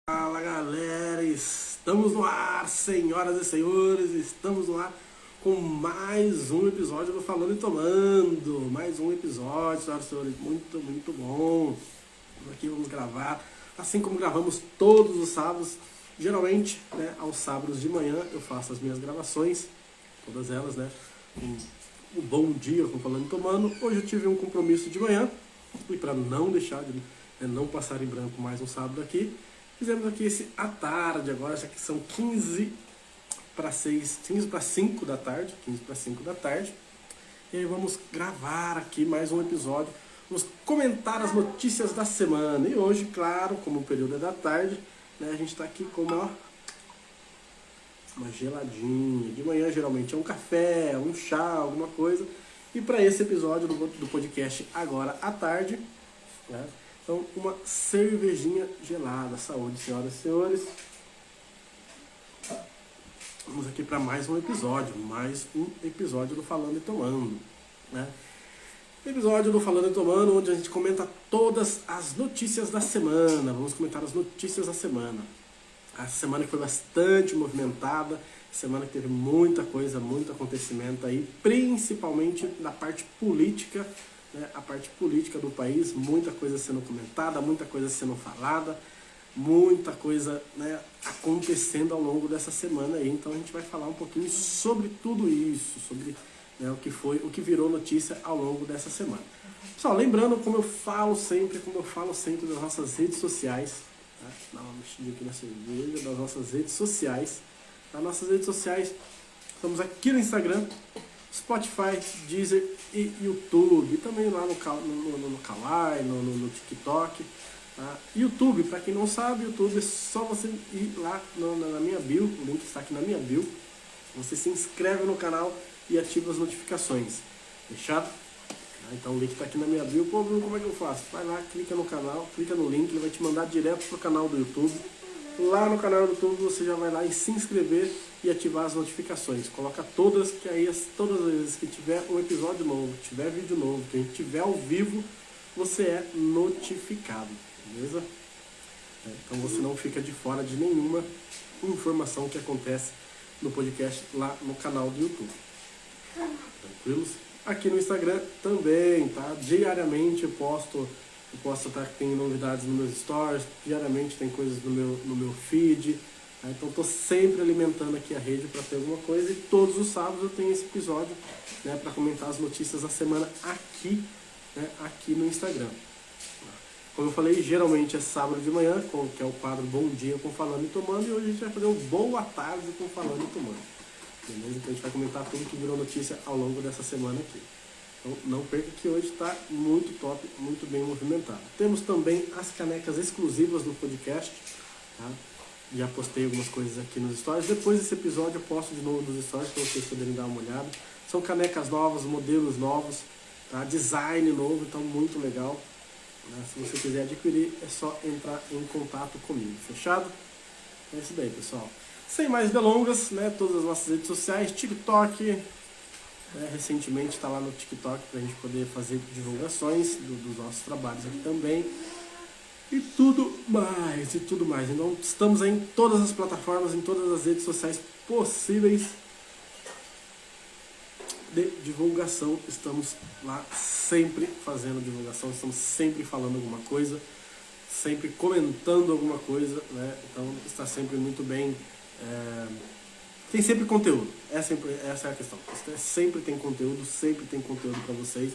Fala galera, estamos no ar, senhoras e senhores, estamos no ar com mais um episódio do Falando e Tomando. Mais um episódio, senhoras e senhores, muito bom. Aqui vamos gravar, assim como gravamos todos os sábados. Geralmente, aos sábados de manhã eu faço as minhas gravações, todas elas, um bom dia com Falando e Tomando. Hoje eu tive um compromisso de manhã e para não deixar de não passar em branco mais um sábado aqui, fizemos aqui esse à tarde agora, já que são 15 para 5 da tarde, 15 para 5 da tarde. E aí vamos gravar aqui mais um episódio, vamos comentar as notícias da semana. E hoje, claro, como o período é da tarde, a gente está aqui com uma geladinha. De manhã geralmente é um café, um chá, alguma coisa. E para esse episódio do podcast agora à tarde, então, uma cervejinha gelada. Saúde, senhoras e senhores. Vamos aqui para mais um episódio do Falando e Tomando. Episódio do Falando e Tomando, onde a gente comenta todas as notícias da semana. Vamos comentar as notícias da semana. A semana que foi bastante movimentada, semana que teve muita coisa, muito acontecimento aí, principalmente na parte política. A parte política do país, muita coisa sendo comentada, muita coisa sendo falada, muita coisa acontecendo ao longo dessa semana aí. Então a gente vai falar um pouquinho sobre tudo isso, sobre o que virou notícia ao longo dessa semana. Pessoal, lembrando, como eu falo sempre das nossas redes sociais, dá uma mexidinha aqui na cerveja, das nossas redes sociais. Nas nossas redes sociais, estamos aqui no Instagram, Spotify, Deezer e YouTube. E também lá no Kawaii, no TikTok. YouTube, para quem não sabe, YouTube é só você ir lá na minha bio, o link está aqui na minha bio. Você se inscreve no canal e ativa as notificações. Fechado? Então o link está aqui na minha bio. Pô, Bruno, como é que eu faço? Vai lá, clica no canal, clica no link, ele vai te mandar direto pro canal do YouTube. Lá no canal do YouTube você já vai lá e se inscrever e ativar as notificações. Coloca todas, que aí todas as vezes que tiver um episódio novo, que tiver vídeo novo, que a gente tiver ao vivo, você é notificado, beleza? Então você não fica de fora de nenhuma informação que acontece no podcast lá no canal do YouTube. Tranquilos? Aqui no Instagram também, tá? Diariamente eu posto tem novidades nos meus stories, diariamente tem coisas no meu feed. Então estou sempre alimentando aqui a rede para ter alguma coisa, e todos os sábados eu tenho esse episódio para comentar as notícias da semana aqui no Instagram. Como eu falei, geralmente é sábado de manhã, que é o quadro Bom Dia com Falando e Tomando, e hoje a gente vai fazer um Boa Tarde com Falando e Tomando. Beleza? Então a gente vai comentar tudo que virou notícia ao longo dessa semana aqui. Então não perca que hoje está muito top, muito bem movimentado. Temos também as canecas exclusivas do podcast, tá? Já postei algumas coisas aqui nos stories. Depois desse episódio eu posto de novo nos stories para vocês poderem dar uma olhada. São canecas novas, modelos novos, tá? Design novo, então muito legal. Se você quiser adquirir, é só entrar em contato comigo. Fechado? É isso daí, pessoal. Sem mais delongas, todas as nossas redes sociais, TikTok. Recentemente está lá no TikTok para a gente poder fazer divulgações dos nossos trabalhos aqui também. E tudo mais. Então estamos aí em todas as plataformas, em todas as redes sociais possíveis de divulgação. Estamos lá sempre fazendo divulgação, estamos sempre falando alguma coisa, sempre comentando alguma coisa, Então está sempre muito bem. Tem sempre conteúdo, essa é a questão. Sempre tem conteúdo para vocês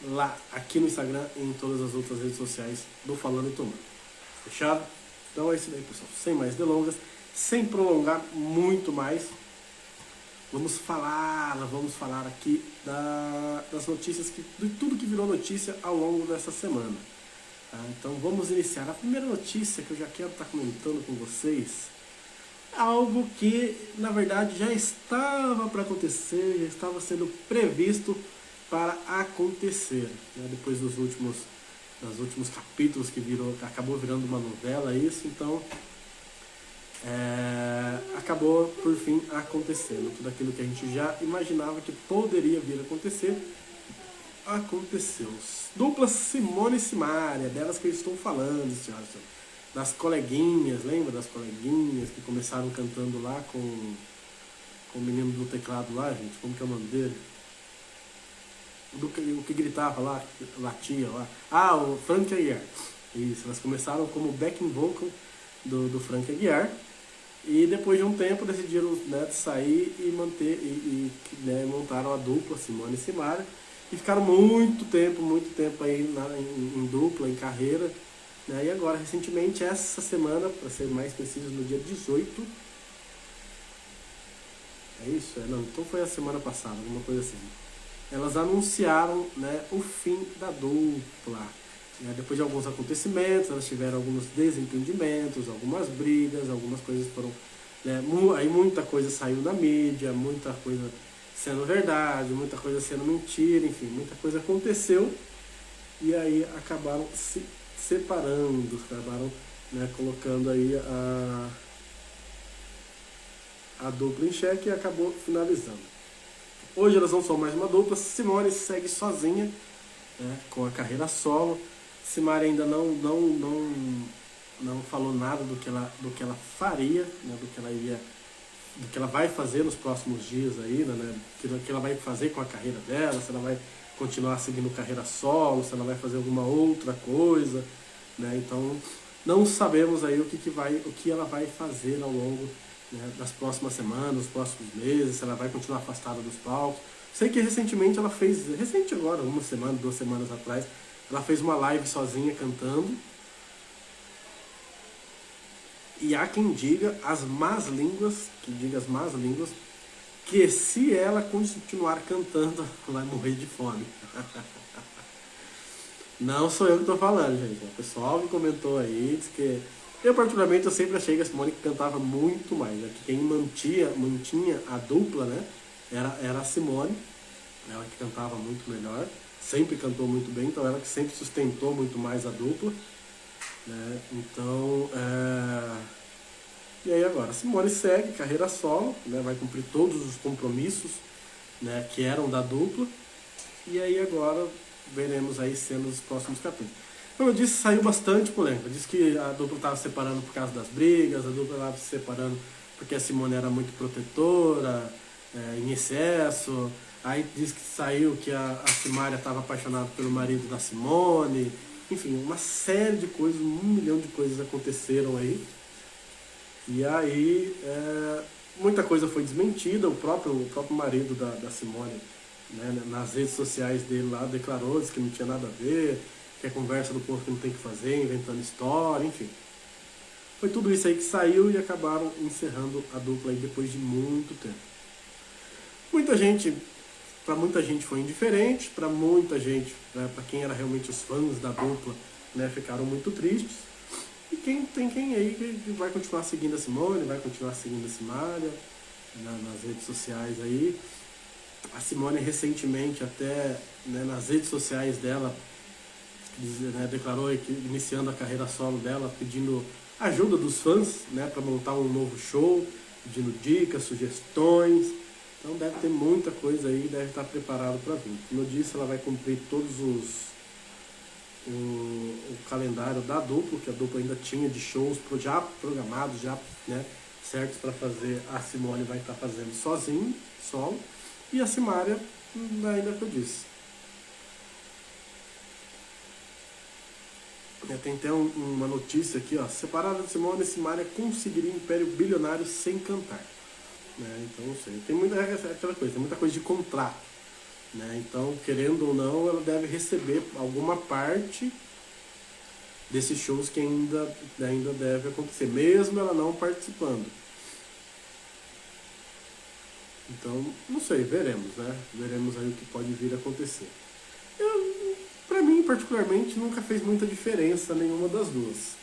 lá, aqui no Instagram e em todas as outras redes sociais do Falando e Tomando. Fechado? Então é isso daí, pessoal. Sem mais delongas, sem prolongar muito mais, vamos falar aqui das notícias, de tudo que virou notícia ao longo dessa semana. Então vamos iniciar. A primeira notícia que eu já quero estar comentando com vocês, algo que na verdade já estava para acontecer, já estava sendo previsto para acontecer, depois dos últimos capítulos que acabou virando uma novela isso, então acabou por fim acontecendo. Tudo aquilo que a gente já imaginava que poderia vir a acontecer, aconteceu. Dupla Simone e Simaria, delas que eu estou falando, senhoras e senhores. das coleguinhas, lembra das coleguinhas que começaram cantando lá com o menino do teclado lá, gente? Como que é o nome dele? O que gritava lá, latia lá. Ah, o Frank Aguiar. Isso, elas começaram como backing vocal do Frank Aguiar. E depois de um tempo decidiram, né, sair e manter né, montaram a dupla Simone e Simaria e ficaram muito tempo aí em dupla, em carreira, né, e agora recentemente essa semana, para ser mais preciso, no dia 18, é isso? Não, então foi a semana passada, alguma coisa assim. Elas anunciaram, né, o fim da dupla. Depois de alguns acontecimentos, elas tiveram alguns desentendimentos, algumas brigas, algumas coisas foram. Né, aí muita coisa saiu da mídia, muita coisa sendo verdade, muita coisa sendo mentira, enfim, muita coisa aconteceu e aí acabaram se separando, acabaram, né, colocando aí a dupla em xeque e acabou finalizando. Hoje elas não são mais uma dupla, Simone segue sozinha, né, com a carreira solo. Simaria ainda não falou nada do que ela faria, né, do que ela vai fazer nos próximos dias aí, né, do que ela vai fazer com a carreira dela, se ela vai continuar seguindo carreira solo, se ela vai fazer alguma outra coisa, né, então não sabemos aí o que ela vai fazer ao longo, né, das próximas semanas, dos próximos meses, se ela vai continuar afastada dos palcos. Sei que recentemente ela fez, recente agora, uma semana, 2 semanas atrás, ela fez uma live sozinha cantando. E há quem diga as más línguas, que se ela continuar cantando, vai morrer de fome. Não sou eu que estou falando, gente. O pessoal que comentou aí diz que. Eu, particularmente, eu sempre achei que a Simone cantava muito mais. Né? Que quem mantinha a dupla, né? Era a Simone. Ela que cantava muito melhor. Sempre cantou muito bem, então ela que sempre sustentou muito mais a dupla. Né? Então, e aí agora, a Simone segue, carreira solo, né? Vai cumprir todos os compromissos, né, que eram da dupla. E aí agora veremos aí cenas dos próximos capítulos. Como eu disse, saiu bastante polêmica. Diz que a dupla estava se separando por causa das brigas, a dupla estava se separando porque a Simone era muito protetora, em excesso. Aí diz que saiu que a Simaria estava apaixonada pelo marido da Simone. Enfim, uma série de coisas, 1 milhão de coisas aconteceram aí. E aí, muita coisa foi desmentida. O próprio marido da Simone, né, nas redes sociais dele lá, declarou, disse que não tinha nada a ver, que é conversa do povo que não tem que fazer, inventando história, enfim. Foi tudo isso aí que saiu e acabaram encerrando a dupla aí depois de muito tempo. Para muita gente foi indiferente, para muita gente, né, para quem era realmente os fãs da dupla, né, ficaram muito tristes. E tem quem aí que vai continuar seguindo a Simone, vai continuar seguindo a Simaria, nas redes sociais aí. A Simone recentemente até, né, nas redes sociais dela, né, declarou que iniciando a carreira solo dela, pedindo ajuda dos fãs, né, para montar um novo show, pedindo dicas, sugestões. Então deve ter muita coisa aí, deve estar preparado para vir. Como eu disse, ela vai cumprir todos o calendário da dupla, que a dupla ainda tinha de shows já programados, já, né, certos para fazer. A Simone vai estar fazendo sozinho, solo, e a Simaria, ainda que eu disse. Tem até uma notícia aqui, ó. Separada de Simone, Simaria conseguiria um império bilionário sem cantar. Né? Então, não sei. Tem aquela coisa, tem muita coisa de contrato. Né? Então, querendo ou não, ela deve receber alguma parte desses shows que ainda deve acontecer, mesmo ela não participando. Então, não sei, veremos, né? Veremos aí o que pode vir a acontecer. Pra mim, particularmente, nunca fez muita diferença nenhuma das duas.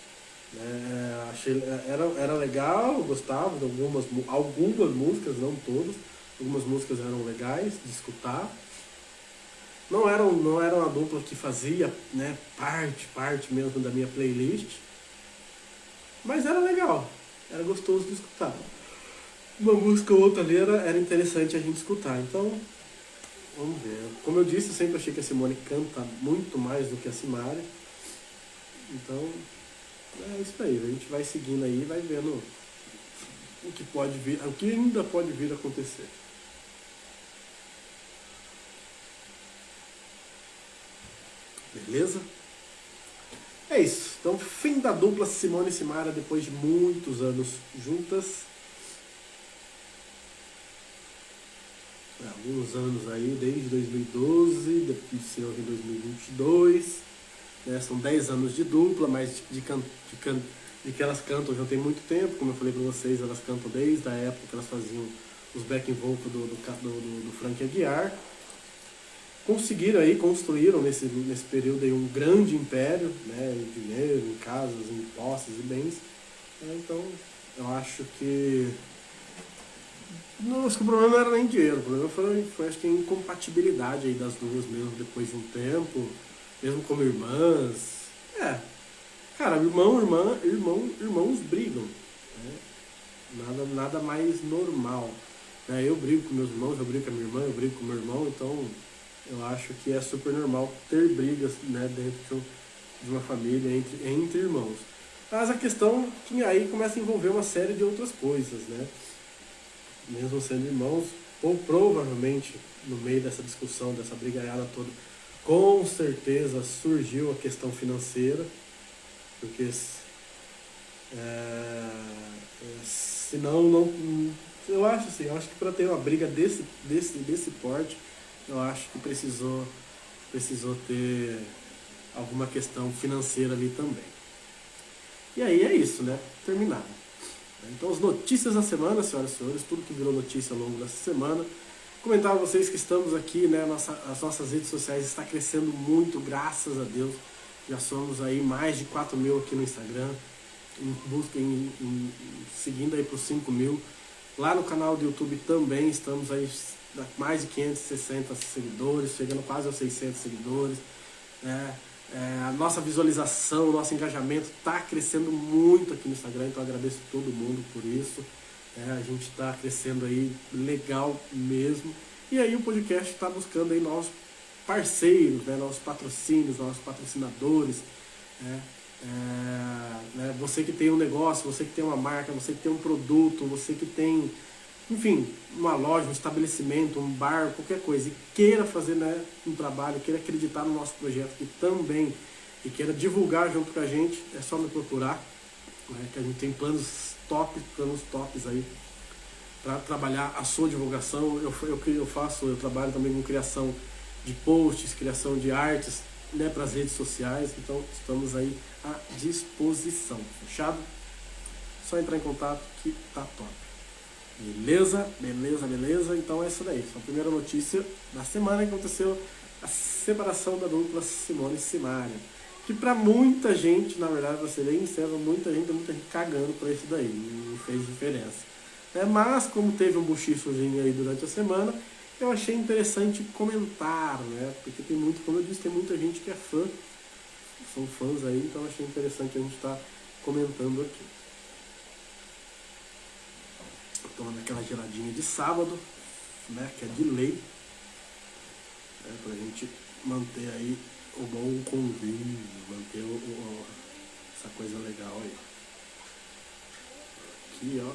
Era legal, eu gostava de algumas músicas, não todas. Algumas músicas eram legais de escutar. Não era uma dupla que fazia, né, parte mesmo da minha playlist. Mas era legal, era gostoso de escutar. Uma música ou outra ali era interessante a gente escutar. Então, vamos ver. Como eu disse, eu sempre achei que a Simone canta muito mais do que a Simaria. Então, É isso aí, a gente vai seguindo aí, vai vendo o que pode vir, o que ainda pode vir a acontecer. Beleza? É isso. Então, fim da dupla Simone e Simara depois de muitos anos juntas. Alguns anos aí, desde 2012, depois se em 2022. Né? São 10 anos de dupla, mas de que elas cantam já tem muito tempo. Como eu falei pra vocês, elas cantam desde a época que elas faziam os backing vocal do Frank Aguiar. Conseguiram aí, construíram nesse período aí um grande império, né, em dinheiro, em casas, em posses e bens. Então, eu acho que o problema não era nem dinheiro, o problema foi acho que a incompatibilidade aí das duas mesmo depois de um tempo, mesmo como irmãs. É, cara, irmãos brigam, né? Nada mais normal. Eu brigo com meus irmãos, eu brigo com a minha irmã, eu brigo com meu irmão, então eu acho que é super normal ter brigas, né, dentro de uma família entre irmãos. Mas a questão que aí começa a envolver uma série de outras coisas, né? Mesmo sendo irmãos, ou provavelmente no meio dessa discussão, dessa brigaiada toda, com certeza surgiu a questão financeira, porque senão não. Eu acho assim, eu acho que para ter uma briga desse porte, eu acho que precisou ter alguma questão financeira ali também. E aí é isso, né? Terminado. Então, as notícias da semana, senhoras e senhores, tudo que virou notícia ao longo dessa semana. Comentar a vocês que estamos aqui, né? As nossas redes sociais estão crescendo muito, graças a Deus. Já somos aí mais de 4 mil aqui no Instagram, seguindo aí para os 5 mil. Lá no canal do YouTube também estamos aí mais de 560 seguidores, chegando quase aos 600 seguidores. A nossa visualização, o nosso engajamento está crescendo muito aqui no Instagram, então eu agradeço todo mundo por isso. A gente está crescendo aí legal mesmo. E aí o podcast está buscando aí novos parceiros, né, novos patrocínios, novos patrocinadores. Você que tem um negócio, você que tem uma marca, você que tem um produto, você que tem, enfim, uma loja, um estabelecimento, um bar, qualquer coisa, e queira fazer, né, um trabalho, queira acreditar no nosso projeto aqui também, e queira divulgar junto com a gente, é só me procurar, né, que a gente tem planos tops aí para trabalhar a sua divulgação. Eu trabalho também com criação de posts, criação de artes, né, para as redes sociais, então estamos aí à disposição, fechado? Só entrar em contato que tá top. Beleza? Então é isso daí. Foi a primeira notícia da semana que aconteceu a separação da dupla Simone e Simaria. Que pra muita gente, na verdade, pra ser bem sincero, muita gente cagando pra isso daí. Não fez diferença. Mas como teve um buchichozinho aí durante a semana, eu achei interessante comentar, né? Porque tem muito, como eu disse, tem muita gente que é fã. São fãs aí, então eu achei interessante a gente estar comentando aqui. Tomando aquela geladinha de sábado, né, que é de lei, pra gente manter aí o bom convívio, manter essa coisa legal aí. Aqui, ó.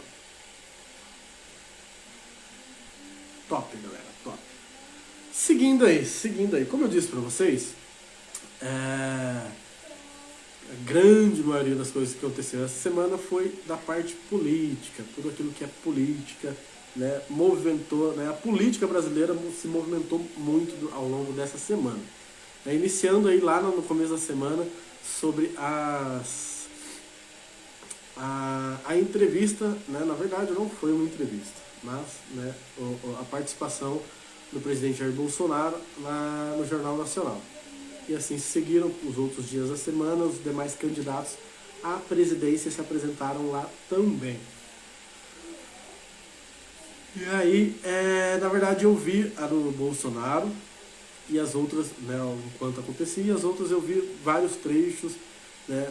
Top, galera, top. Seguindo aí, como eu disse pra vocês, a grande maioria das coisas que aconteceram essa semana foi da parte política, tudo aquilo que é política, né, movimentou, né, a política brasileira se movimentou muito ao longo dessa semana. Iniciando aí lá no começo da semana sobre a entrevista, né, na verdade não foi uma entrevista, mas, né, a participação do presidente Jair Bolsonaro no Jornal Nacional. E assim seguiram os outros dias da semana, os demais candidatos à presidência se apresentaram lá também. E aí, na verdade, eu vi a do Bolsonaro e as outras, né, enquanto acontecia, e as outras eu vi vários trechos, né,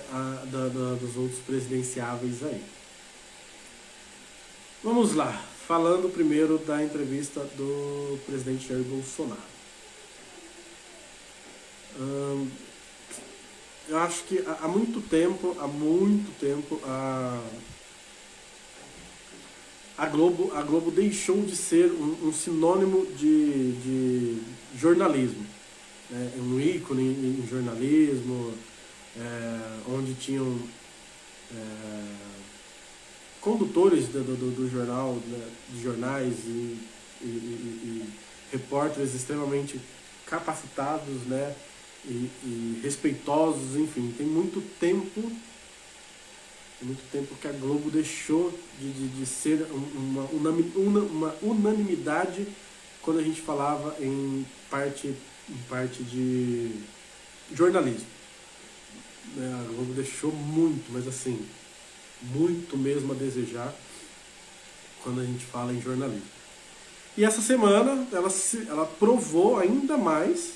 dos outros presidenciáveis aí. Vamos lá, falando primeiro da entrevista do presidente Jair Bolsonaro. eu acho que há muito tempo, a Globo deixou de ser um sinônimo de jornalismo, né? Um ícone em jornalismo, onde tinham condutores do jornal, né, de jornais e repórteres extremamente capacitados, né, e respeitosos, enfim, tem muito tempo que a Globo deixou de ser uma unanimidade quando a gente falava em parte de jornalismo, né? A Globo deixou muito, mas assim, muito mesmo a desejar quando a gente fala em jornalismo. E essa semana ela provou ainda mais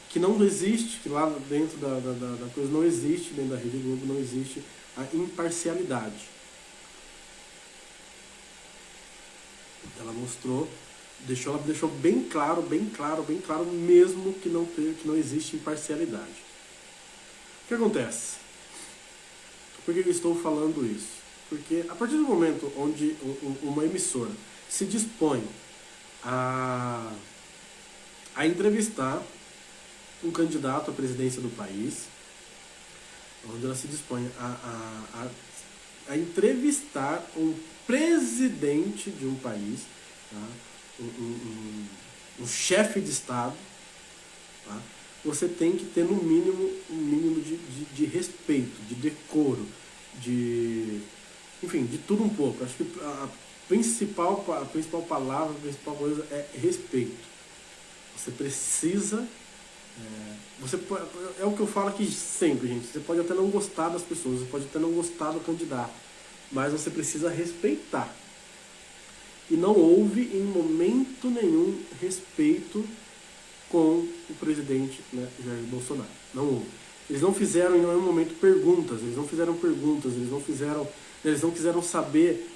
que não existe, que lá dentro da coisa não existe, dentro da Rede Globo não existe a imparcialidade. Ela deixou bem claro mesmo que não existe imparcialidade. O que acontece? Por que eu estou falando isso? Porque a partir do momento onde uma emissora se dispõe a entrevistar um candidato à presidência do país, onde ela se dispõe a entrevistar um presidente de um país, tá? Um chefe de Estado, tá? Você tem que ter no mínimo um mínimo de respeito, de decoro, enfim, de tudo um pouco. Acho que a principal palavra, a principal coisa é respeito. Você precisa. É o que eu falo aqui sempre, gente. Você pode até não gostar das pessoas, você pode até não gostar do candidato, mas você precisa respeitar. E não houve em momento nenhum respeito com o presidente, né, Jair Bolsonaro. Não houve. Eles não fizeram em nenhum momento perguntas, eles não quiseram saber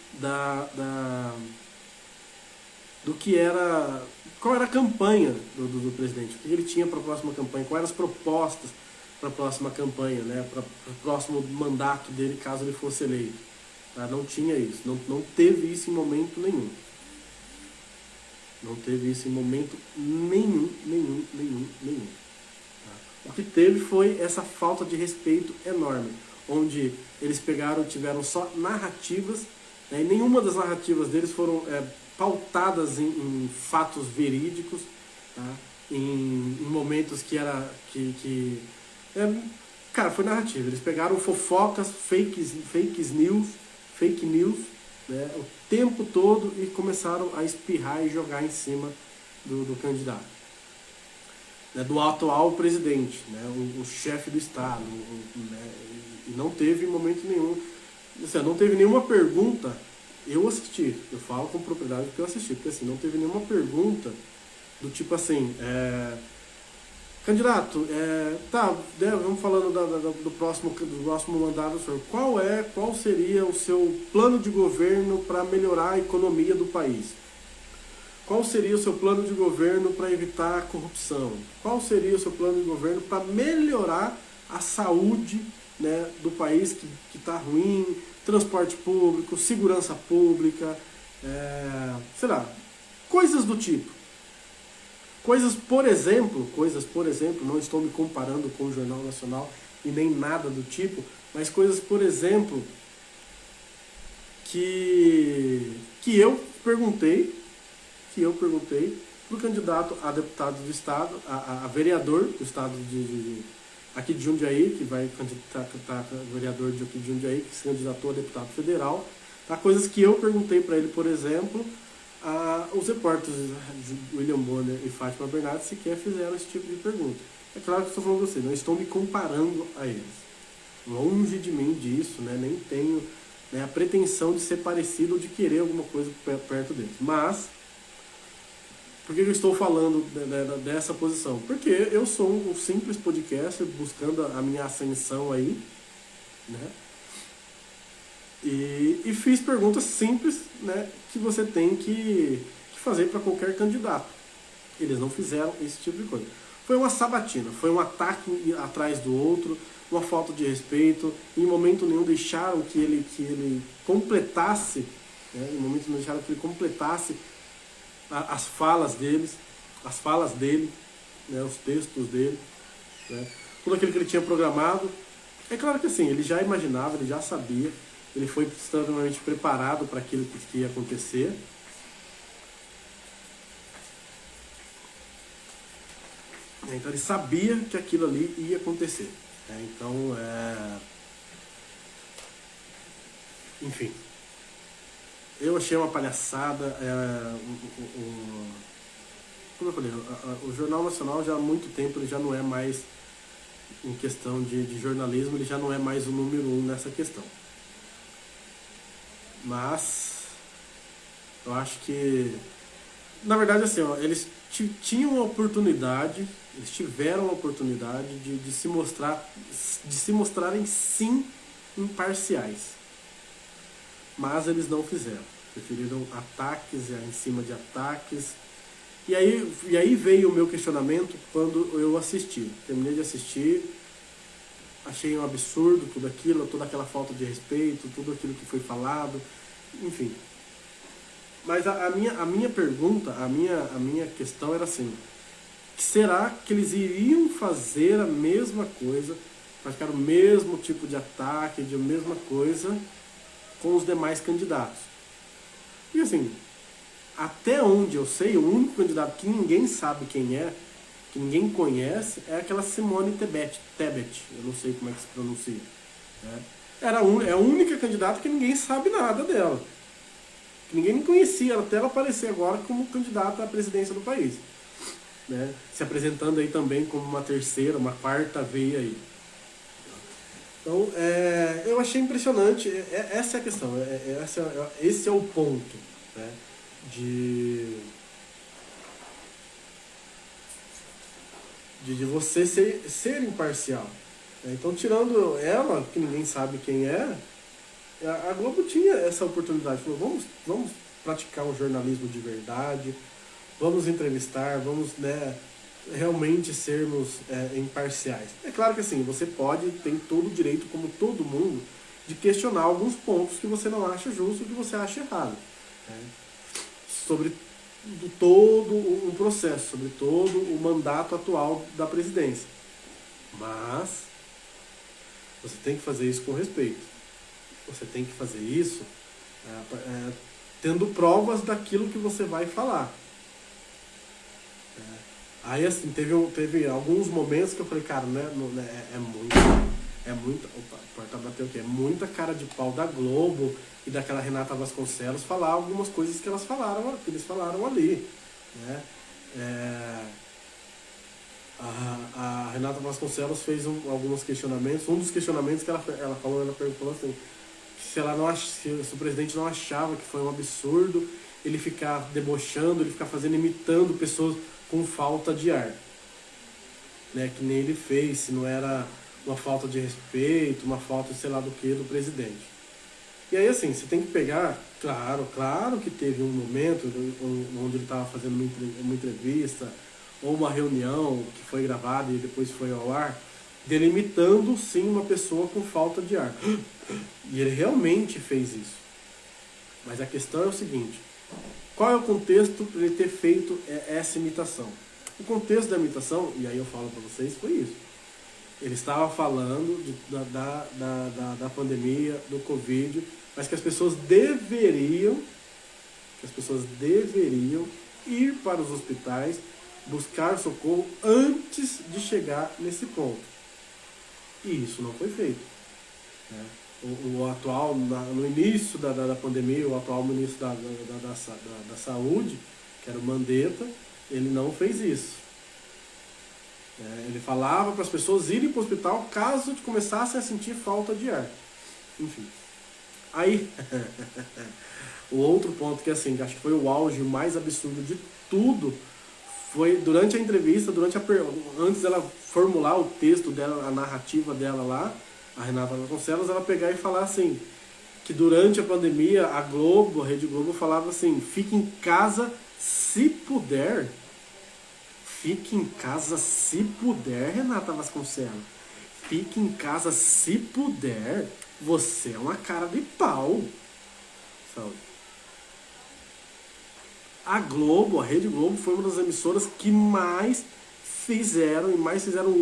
do que era, qual era a campanha do presidente, o que ele tinha para a próxima campanha, quais eram as propostas para a próxima campanha, né, para o próximo mandato dele, caso ele fosse eleito. Tá? Não tinha isso, não teve isso em momento nenhum. Não teve isso em momento nenhum. Tá? O que teve foi essa falta de respeito enorme, onde eles tiveram só narrativas, né, e nenhuma das narrativas deles foram pautadas em fatos verídicos, tá? Em momentos cara, foi narrativa. Eles pegaram fofocas, fake news, né, o tempo todo e começaram a espirrar e jogar em cima do candidato, né, do atual presidente, né, o chefe do Estado, né, e não teve momento nenhum, não teve nenhuma pergunta. Eu assisti, eu falo com propriedade porque eu assisti, porque assim, não teve nenhuma pergunta do tipo assim, candidato, vamos falando do próximo mandato do senhor. Qual seria o seu plano de governo para melhorar a economia do país? Qual seria o seu plano de governo para evitar a corrupção? Qual seria o seu plano de governo para melhorar a saúde, né, do país que está ruim, transporte público, segurança pública, sei lá, coisas do tipo. Coisas, por exemplo, não estou me comparando com o Jornal Nacional e nem nada do tipo, mas coisas, por exemplo, que eu perguntei para o candidato a deputado do Estado, a vereador do Estado aqui de Jundiaí, que vai candidatar vereador de aqui de Jundiaí, que se candidatou a deputado federal, tá? Coisas que eu perguntei para ele, por exemplo. Os repórteres William Bonner e Fátima Bernardes sequer fizeram esse tipo de pergunta. É claro que eu estou falando com você, não estou me comparando a eles. Longe de mim disso, né? Nem tenho, né, a pretensão de ser parecido ou de querer alguma coisa perto deles. Mas, por que eu estou falando dessa posição? Porque eu sou um simples podcaster buscando a minha ascensão aí, né? E fiz perguntas simples, né, que você tem que fazer para qualquer candidato. Eles não fizeram esse tipo de coisa. Foi uma sabatina, foi um ataque atrás do outro, uma falta de respeito. Em momento nenhum deixaram que ele completasse, né? Em momento nenhum deixaram que ele completasse as falas deles, as falas dele, né? Os textos dele, né? Tudo aquilo que ele tinha programado. É claro que assim, ele já imaginava, ele já sabia, ele foi extremamente preparado para aquilo que ia acontecer. Então ele sabia que aquilo ali ia acontecer. Então, enfim, eu achei uma palhaçada. Como eu falei, o Jornal Nacional já há muito tempo ele já não é mais, em questão de jornalismo, ele já não é mais o número 1 nessa questão. Mas eu acho que, na verdade, assim, ó, eles tinham a oportunidade, eles tiveram a oportunidade de se mostrar, de se mostrarem sim imparciais, mas eles não fizeram. Preferiram ataques em cima de ataques. E aí veio o meu questionamento quando eu assisti. Terminei de assistir, achei um absurdo tudo aquilo, toda aquela falta de respeito, tudo aquilo que foi falado, enfim. Mas a minha pergunta, a minha questão era assim: será que eles iriam fazer a mesma coisa, praticar o mesmo tipo de ataque, de mesma coisa com os demais candidatos? E assim, até onde eu sei, o único candidato que ninguém sabe quem é, que ninguém conhece, é aquela Simone Tebet, eu não sei como é que se pronuncia. Né? É a única candidata que ninguém sabe nada dela. Que ninguém nem conhecia, até ela aparecer agora como candidata à presidência do país. Né? Se apresentando aí também como uma terceira, uma quarta veia aí. Então, eu achei impressionante, essa é a questão, esse é o ponto, né? De você ser imparcial. Então, tirando ela, que ninguém sabe quem é, a Globo tinha essa oportunidade. Falou, vamos praticar um jornalismo de verdade, vamos entrevistar, vamos, né, realmente sermos imparciais. É claro que assim, você tem todo o direito, como todo mundo, de questionar alguns pontos que você não acha justo, que você acha errado. Né? Sobre todo o processo, sobre todo o mandato atual da presidência. Mas você tem que fazer isso com respeito. Você tem que fazer isso tendo provas daquilo que você vai falar. Aí assim, teve alguns momentos que eu falei, cara, né, opa, a porta bateu aqui, é muita cara de pau da Globo e daquela Renata Vasconcelos falar algumas coisas que eles falaram ali. Né? A Renata Vasconcelos fez alguns questionamentos. Um dos questionamentos que ela perguntou assim, se o presidente não achava que foi um absurdo ele ficar debochando, ele ficar imitando pessoas com falta de ar, né? Que nem ele fez, se não era uma falta de respeito, uma falta, sei lá do que, do presidente. E aí assim, você tem que pegar, claro que teve um momento onde ele estava fazendo uma entrevista ou uma reunião que foi gravada e depois foi ao ar, delimitando sim uma pessoa com falta de ar. E ele realmente fez isso. Mas a questão é o seguinte: qual é o contexto para ele ter feito essa imitação? O contexto da imitação, e aí eu falo para vocês, foi isso. Ele estava falando da pandemia, do Covid, mas que as pessoas deveriam ir para os hospitais, buscar socorro antes de chegar nesse ponto. E isso não foi feito. Né? O atual, no início da pandemia, o atual ministro da Saúde, que era o Mandetta, ele não fez isso. Ele falava para as pessoas irem para o hospital caso começassem a sentir falta de ar. Enfim. Aí, o outro ponto que assim, acho que foi o auge mais absurdo de tudo, foi durante a entrevista, antes dela formular o texto dela, a narrativa dela lá, a Renata Vasconcelos, ela pegar e falar assim, que durante a pandemia a Rede Globo falava assim, fique em casa se puder, Fique em casa se puder, Renata Vasconcelos. Fique em casa se puder. Você é uma cara de pau. Sabe? A Globo, a Rede Globo, foi uma das emissoras que mais fizeram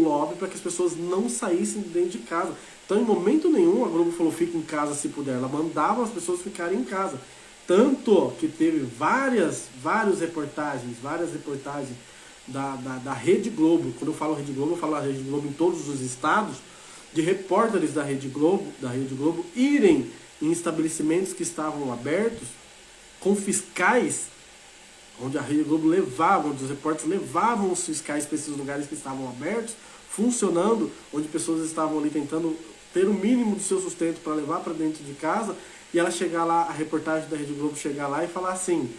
lobby para que as pessoas não saíssem de dentro de casa. Então, em momento nenhum, a Globo falou fique em casa se puder. Ela mandava as pessoas ficarem em casa. Tanto que teve várias reportagens da Rede Globo. Quando eu falo Rede Globo, eu falo a Rede Globo em todos os estados, de repórteres da Rede Globo irem em estabelecimentos que estavam abertos com fiscais, onde a Rede Globo levava, onde os repórteres levavam os fiscais para esses lugares que estavam abertos, funcionando, onde pessoas estavam ali tentando ter o mínimo do seu sustento para levar para dentro de casa, e ela chegar lá, a reportagem da Rede Globo chegar lá e falar assim,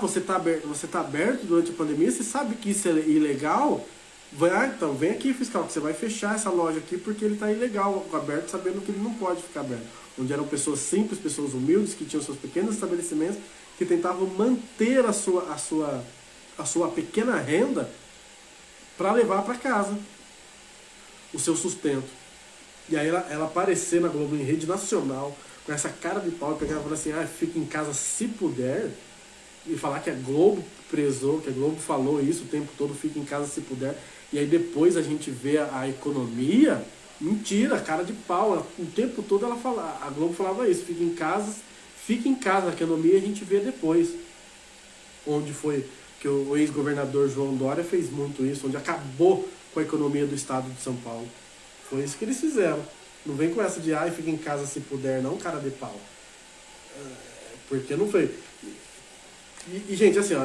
você tá aberto durante a pandemia, você sabe que isso é ilegal? Então vem aqui, fiscal, que você vai fechar essa loja aqui porque ele está ilegal, aberto, sabendo que ele não pode ficar aberto. Onde eram pessoas simples, pessoas humildes, que tinham seus pequenos estabelecimentos, que tentavam manter a sua pequena renda para levar para casa o seu sustento. E aí ela aparecer na Globo em rede nacional, com essa cara de pau, e pegar e falar assim, fica em casa se puder, e falar que a Globo prezou, que a Globo falou isso o tempo todo, fica em casa se puder, e aí depois a gente vê a economia, mentira, cara de pau, o tempo todo a Globo falava isso, fica em casa, a economia a gente vê depois. Onde foi que o ex-governador João Dória fez muito isso, onde acabou com a economia do estado de São Paulo. Foi isso que eles fizeram. Não vem com essa de, fica em casa se puder, não, cara de pau. Porque não foi... E gente, assim,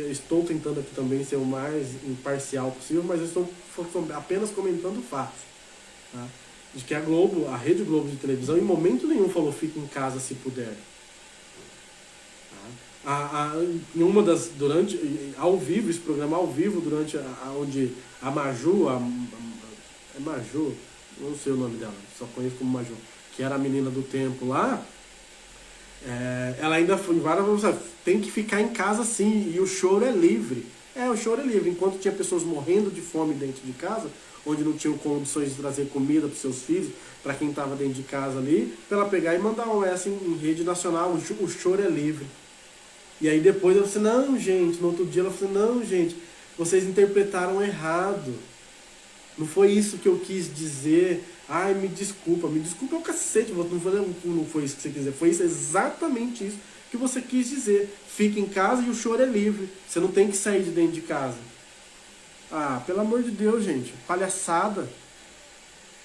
estou tentando aqui também ser o mais imparcial possível, mas eu estou apenas comentando fatos. Tá? De que a Rede Globo de televisão, em momento nenhum falou fica em casa se puder. Tá? Em uma ao vivo, esse programa ao vivo, onde a Maju, é Maju, não sei o nome dela, só conheço como Maju, que era a menina do tempo lá, ela ainda foi várias vezes, tem que ficar em casa sim, e o choro é livre. O choro é livre. Enquanto tinha pessoas morrendo de fome dentro de casa, onde não tinham condições de trazer comida para seus filhos, para quem estava dentro de casa ali, para ela pegar e mandar uma essa em rede nacional, o choro é livre. E aí depois ela falou assim, não gente, no outro dia ela falou, não gente, vocês interpretaram errado. Não foi isso que eu quis dizer. Me desculpa é o cacete. Não foi isso que você quis dizer. Foi exatamente isso que você quis dizer. Fica em casa e o choro é livre. Você não tem que sair de dentro de casa. Pelo amor de Deus, gente. Palhaçada.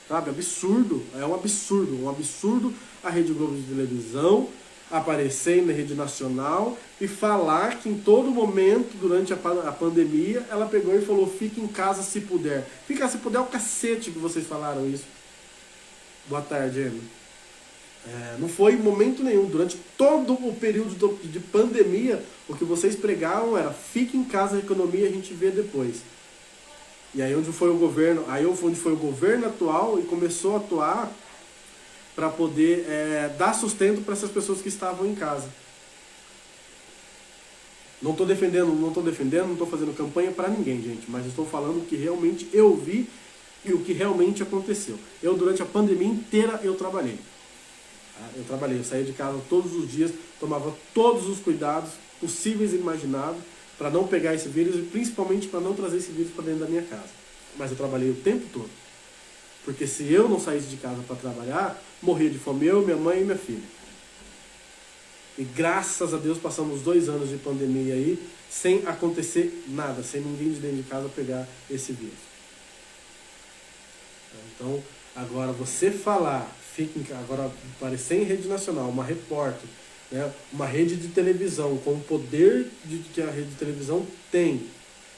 Sabe? Absurdo. É um absurdo. Um absurdo a Rede Globo de televisão aparecer na rede nacional e falar que em todo momento, durante a pandemia, ela pegou e falou, fique em casa se puder. Fica se puder é o cacete que vocês falaram isso. Boa tarde, Emma. Não foi em momento nenhum. Durante todo o período de pandemia, o que vocês pregavam era fique em casa, a economia a gente vê depois. E aí onde foi o governo atual e começou a atuar para poder dar sustento para essas pessoas que estavam em casa. Não estou defendendo, não estou fazendo campanha para ninguém, gente, mas estou falando o que realmente eu vi e o que realmente aconteceu. Durante a pandemia inteira, eu trabalhei. Eu saía de casa todos os dias, tomava todos os cuidados possíveis e imagináveis para não pegar esse vírus e principalmente para não trazer esse vírus para dentro da minha casa. Mas eu trabalhei o tempo todo. Porque se eu não saísse de casa para trabalhar, morria de fome eu, minha mãe e minha filha. E graças a Deus passamos 2 anos de pandemia aí, sem acontecer nada, sem ninguém de dentro de casa pegar esse vírus. Então, agora você falar, agora aparecer em rede nacional, uma repórter, né, uma rede de televisão, com o poder que a rede de televisão tem,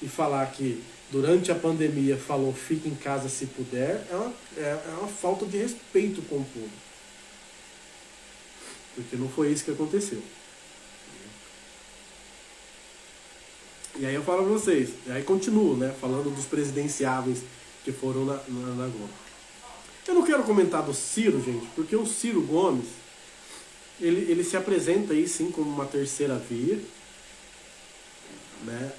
e falar que durante a pandemia falou fique em casa se puder, é uma falta de respeito com o povo. Porque não foi isso que aconteceu. E aí eu falo pra vocês, e aí continuo, né, falando dos presidenciáveis que foram na Globo. Eu não quero comentar do Ciro, gente, porque o Ciro Gomes, ele se apresenta aí sim como uma terceira via. né?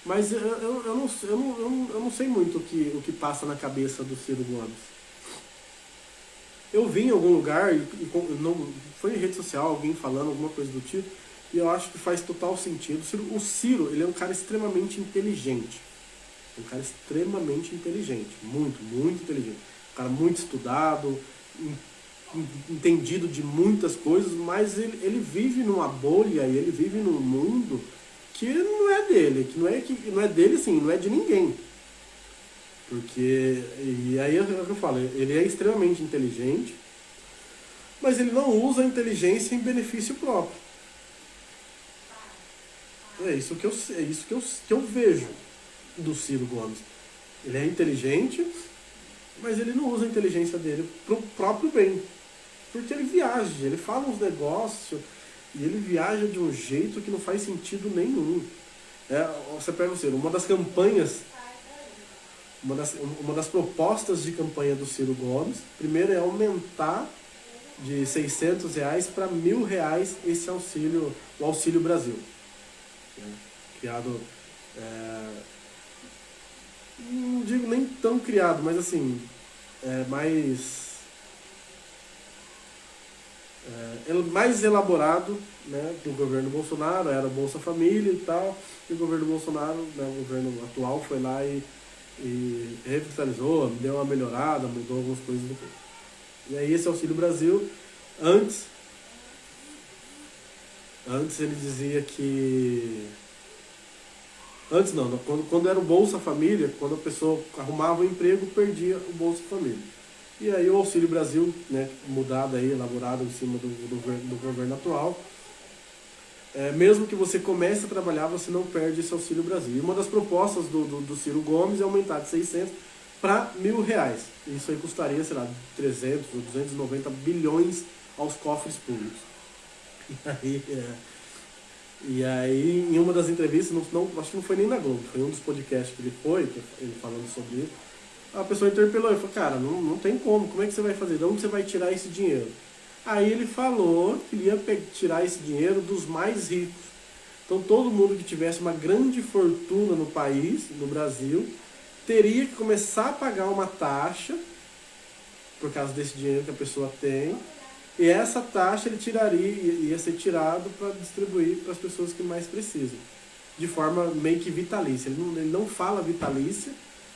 Mas eu não sei muito o que passa na cabeça do Ciro Gomes. Eu vi em algum lugar, não, foi em rede social, alguém falando alguma coisa do tipo, e eu acho que faz total sentido. O Ciro, ele é um cara extremamente inteligente. Um cara extremamente inteligente. Muito, muito inteligente. Um cara muito estudado, entendido de muitas coisas, mas ele vive numa bolha e ele vive num mundo que não é dele, que não é dele assim, não é de ninguém. Porque, e aí é o que eu falo, ele é extremamente inteligente, mas ele não usa a inteligência em benefício próprio. É isso que eu vejo do Ciro Gomes. Ele é inteligente, mas ele não usa a inteligência dele pro próprio bem. Porque ele viaja, ele fala uns negócios e ele viaja de um jeito que não faz sentido nenhum. Você pega o Ciro, uma das campanhas, uma das propostas de campanha do Ciro Gomes, primeiro é aumentar de R$ 600 para R$ 1.000 esse auxílio, o Auxílio Brasil. Criado, não digo nem tão criado, mas assim, mais elaborado, né, do governo Bolsonaro, era Bolsa Família e tal, e o governo Bolsonaro, né, o governo atual, foi lá e revitalizou, deu uma melhorada, mudou algumas coisas do corpo. E aí esse Auxílio Brasil, antes ele dizia que... Antes não, quando era o Bolsa Família, quando a pessoa arrumava um emprego, perdia o Bolsa Família. E aí o Auxílio Brasil, né, mudado aí, elaborado em cima do governo atual, mesmo que você comece a trabalhar, você não perde esse Auxílio Brasil. E uma das propostas do Ciro Gomes é aumentar de 600 para R$ 1.000. Isso aí custaria, sei lá, 300 ou 290 bilhões aos cofres públicos. E aí, em uma das entrevistas, acho que não foi nem na Globo, foi um dos podcasts que ele foi, ele falando sobre isso, a pessoa interpelou e falou, cara, não tem como é que você vai fazer? De onde você vai tirar esse dinheiro? Aí ele falou que ia tirar esse dinheiro dos mais ricos. Então todo mundo que tivesse uma grande fortuna no país, no Brasil, teria que começar a pagar uma taxa, por causa desse dinheiro que a pessoa tem, e essa taxa ia ser tirado para distribuir para as pessoas que mais precisam. De forma meio que vitalícia. Ele não fala vitalícia,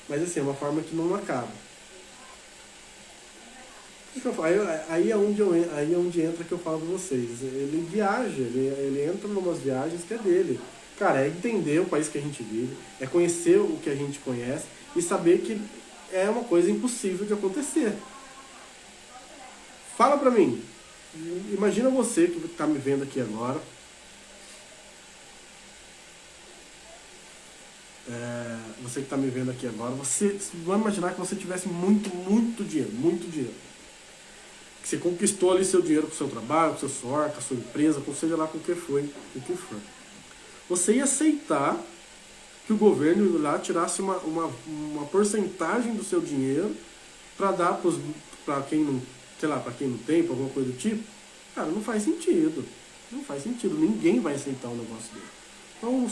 mas assim, é uma forma que não acaba. Aí é onde entra que eu falo para vocês. Ele viaja, ele entra em umas viagens que é dele. Cara, é entender o país que a gente vive, é conhecer o que a gente conhece e saber que é uma coisa impossível de acontecer. Fala pra mim, imagina você que está me vendo aqui agora, você que está me vendo aqui agora, você vai imaginar que você tivesse muito, muito dinheiro, muito dinheiro. Que você conquistou ali seu dinheiro com o seu trabalho, com o seu suor, com a sua empresa, com seja lá com o que for. Você ia aceitar que o governo lá tirasse uma porcentagem do seu dinheiro para dar para quem não, sei lá, para quem não tem, para alguma coisa do tipo? Cara, não faz sentido. Não faz sentido. Ninguém vai aceitar um negócio dele. Então o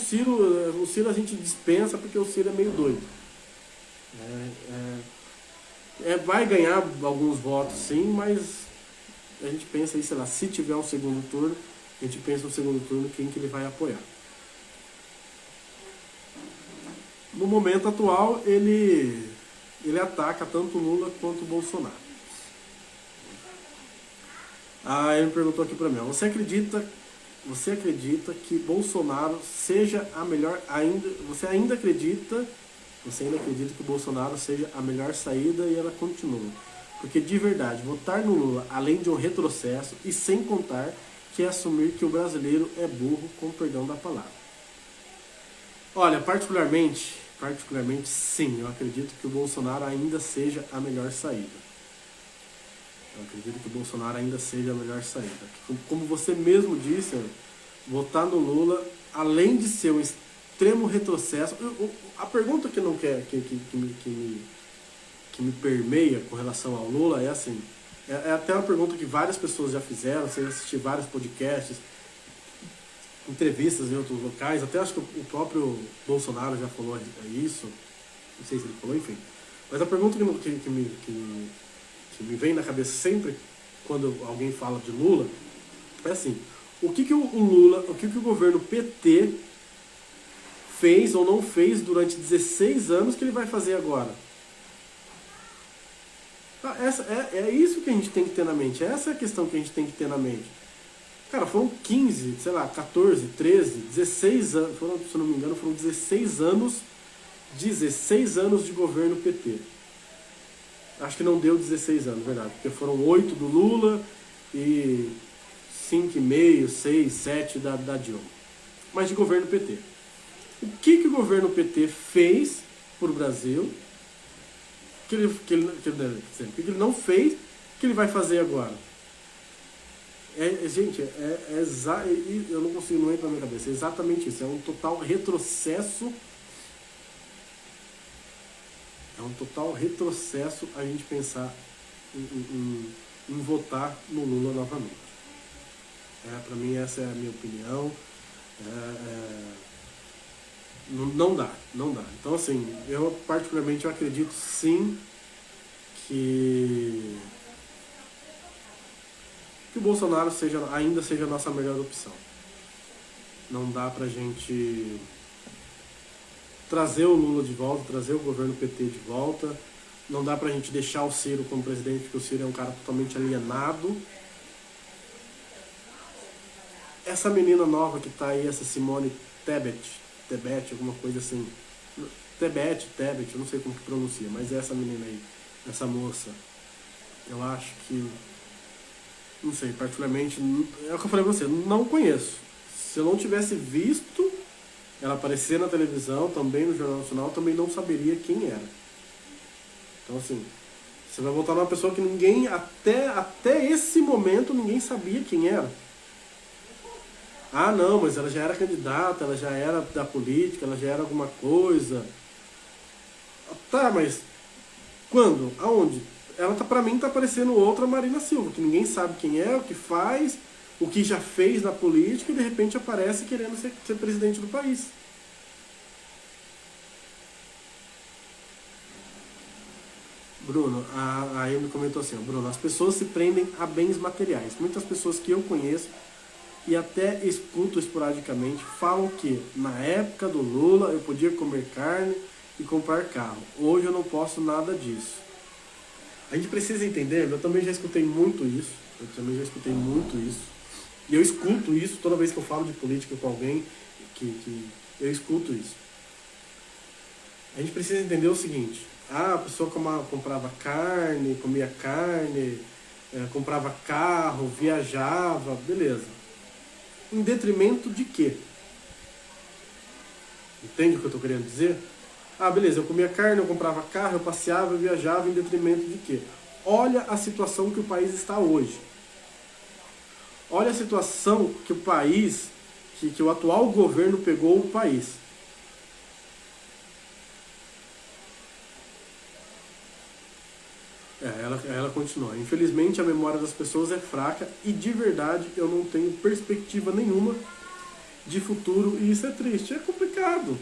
Ciro a gente dispensa porque o Ciro é meio doido. Vai ganhar alguns votos sim, mas a gente pensa aí, sei lá, se tiver um segundo turno, a gente pensa no segundo turno quem que ele vai apoiar. No momento atual, ele ataca tanto o Lula quanto o Bolsonaro. Ele me perguntou aqui pra mim, você acredita que Bolsonaro seja a melhor, você ainda acredita que o Bolsonaro seja a melhor saída? E ela continua. Porque de verdade, votar no Lula, além de um retrocesso, e sem contar que é assumir que o brasileiro é burro, com perdão da palavra. Olha, particularmente sim, eu acredito que o Bolsonaro ainda seja a melhor saída. Como você mesmo disse, votar no Lula, além de ser um extremo retrocesso, a pergunta que não quer que me permeia com relação ao Lula é assim, é até uma pergunta que várias pessoas já fizeram, você assistir vários podcasts, entrevistas em outros locais, até acho que o próprio Bolsonaro já falou isso, não sei se ele falou, enfim. Mas a pergunta que me vem na cabeça sempre quando alguém fala de Lula é assim: o que o Lula, o que o governo PT fez ou não fez durante 16 anos que ele vai fazer agora? É isso que a gente tem que ter na mente, essa é a questão que a gente tem que ter na mente. Cara, foram 15, sei lá, 14, 13, 16 anos, foram, se não me engano, foram 16 anos de governo PT. Acho que não deu 16 anos, verdade, porque foram 8 do Lula e 5,5, 6, 7 da Dilma. Mas de governo PT. O que o governo PT fez para o Brasil que ele não fez, que ele vai fazer agora? Gente, eu não consigo, não entra na minha cabeça, é exatamente isso, é um total retrocesso. É um total retrocesso a gente pensar em votar no Lula novamente. Para mim, essa é a minha opinião. Não dá. Então, assim, eu particularmente acredito sim que o Bolsonaro ainda seja a nossa melhor opção. Não dá pra gente trazer o Lula de volta, trazer o governo PT de volta. Não dá pra gente deixar o Ciro como presidente, porque o Ciro é um cara totalmente alienado. Essa menina nova que tá aí, essa Simone Tebet, alguma coisa assim. Tebet, eu não sei como que pronuncia, mas é essa menina aí, essa moça. Eu acho que, não sei, particularmente, é o que eu falei pra você, não conheço. Se eu não tivesse visto ela aparecer na televisão, também no Jornal Nacional, também não saberia quem era. Então, assim, você vai votar numa pessoa que ninguém, até esse momento, ninguém sabia quem era. Ah, não, mas ela já era candidata, ela já era da política, ela já era alguma coisa. Tá, mas quando? Aonde? Ela, pra mim, tá parecendo outra Marina Silva, que ninguém sabe quem é, o que faz, o que já fez na política e de repente aparece querendo ser presidente do país. Bruno, a Amy comentou assim, Bruno, as pessoas se prendem a bens materiais. Muitas pessoas que eu conheço e até escuto esporadicamente falam que na época do Lula eu podia comer carne e comprar carro. Hoje eu não posso nada disso. A gente precisa entender, eu também já escutei muito isso, e eu escuto isso toda vez que eu falo de política com alguém, que eu escuto isso. A gente precisa entender o seguinte: a pessoa comprava carne, comia carne, comprava carro, viajava, beleza. Em detrimento de quê? Entende o que eu estou querendo dizer? Ah, beleza, eu comia carne, eu comprava carro, eu passeava, eu viajava, em detrimento de quê? Olha a situação que o país está hoje. Olha a situação que o país, que o atual governo pegou o país. Ela continua. Infelizmente a memória das pessoas é fraca e de verdade eu não tenho perspectiva nenhuma de futuro e isso é triste, é complicado.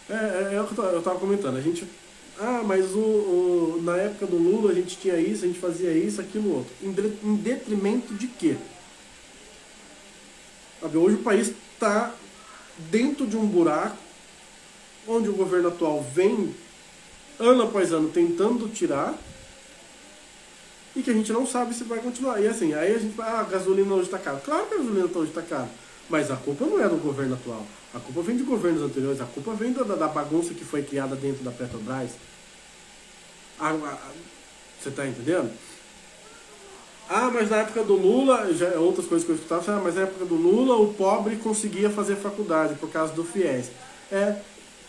É o que eu estava comentando. A gente, mas na época do Lula a gente tinha isso, a gente fazia isso, aquilo, outro. Em detrimento de quê? Sabe, hoje o país está dentro de um buraco onde o governo atual vem ano após ano tentando tirar e que a gente não sabe se vai continuar. E assim, aí a gente fala, a gasolina hoje está cara. Claro que a gasolina hoje está cara, mas a culpa não é do governo atual. A culpa vem de governos anteriores, a culpa vem da bagunça que foi criada dentro da Petrobras. Você está entendendo? Mas na época do Lula, já outras coisas que eu escutava, mas na época do Lula o pobre conseguia fazer faculdade por causa do FIES.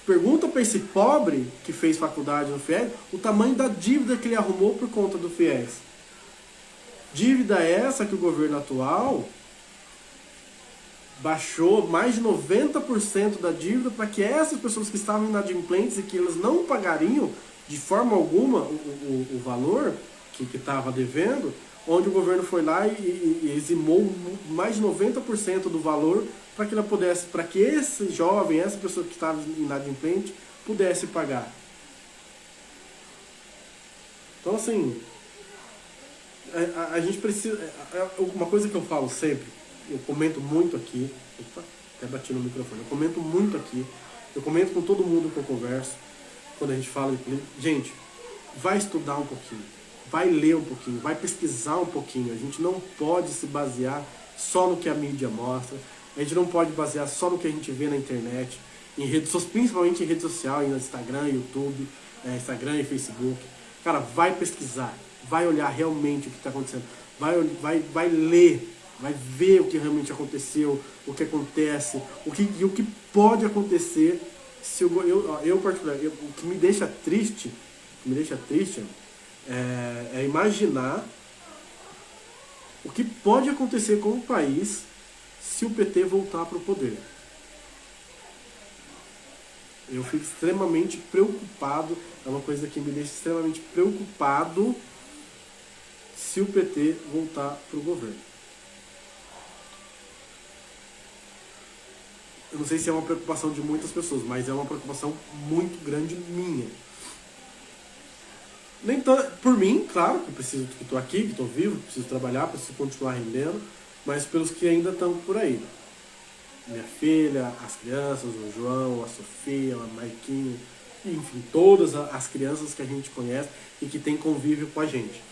Pergunta para esse pobre que fez faculdade no FIES o tamanho da dívida que ele arrumou por conta do FIES. Dívida essa que o governo atual baixou mais de 90% da dívida para que essas pessoas que estavam inadimplentes e que elas não pagariam de forma alguma o valor que estava devendo, onde o governo foi lá e eximou mais de 90% do valor para que ela pudesse, para que esse jovem, essa pessoa que estava inadimplente, pudesse pagar. Então, assim, a gente precisa. Uma coisa que eu falo sempre, eu comento muito aqui, opa, até bati no microfone, eu comento muito aqui, eu comento com todo mundo que eu converso, quando a gente fala de política. Gente, vai estudar um pouquinho, vai ler um pouquinho, vai pesquisar um pouquinho. A gente não pode se basear só no que a mídia mostra, a gente não pode basear só no que a gente vê na internet, em redes, principalmente em rede social, em Instagram, YouTube, Instagram e Facebook. Cara, vai pesquisar, vai olhar realmente o que está acontecendo, vai ler, vai ver o que realmente aconteceu, o que acontece, o que pode acontecer se eu particularmente, o que me deixa triste, é imaginar o que pode acontecer com o país se o PT voltar para o poder. Eu fico extremamente preocupado, é uma coisa que me deixa extremamente preocupado se o PT voltar para o governo. Eu não sei se é uma preocupação de muitas pessoas, mas é uma preocupação muito grande minha. Nem por mim, claro, que estou aqui, que estou vivo, preciso trabalhar, preciso continuar rendendo, mas pelos que ainda estão por aí. Minha filha, as crianças, o João, a Sofia, a Marquinhos, enfim, todas as crianças que a gente conhece e que tem convívio com a gente.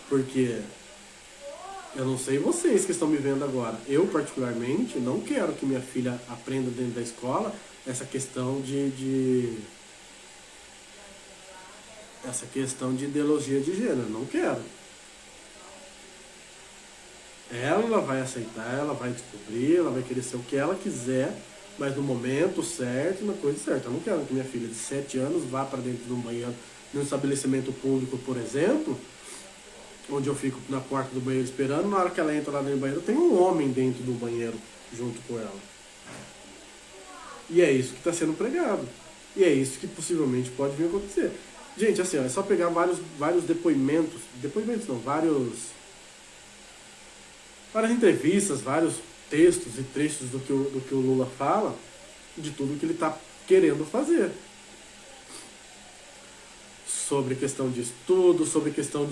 Porque eu não sei vocês que estão me vendo agora, eu particularmente não quero que minha filha aprenda dentro da escola essa questão essa questão de ideologia de gênero, não quero. Ela vai aceitar, ela vai descobrir, ela vai querer ser o que ela quiser, mas no momento certo, na coisa certa. Eu não quero que minha filha de 7 anos vá para dentro de um banheiro, num estabelecimento público, por exemplo, onde eu fico na porta do banheiro esperando, na hora que ela entra lá dentro do banheiro, tem um homem dentro do banheiro junto com ela. E é isso que está sendo pregado. E é isso que possivelmente pode vir a acontecer. Gente, assim, ó, é só pegar várias entrevistas, vários textos e trechos do que o Lula fala, de tudo que ele está querendo fazer. Sobre questão de estudo, sobre questão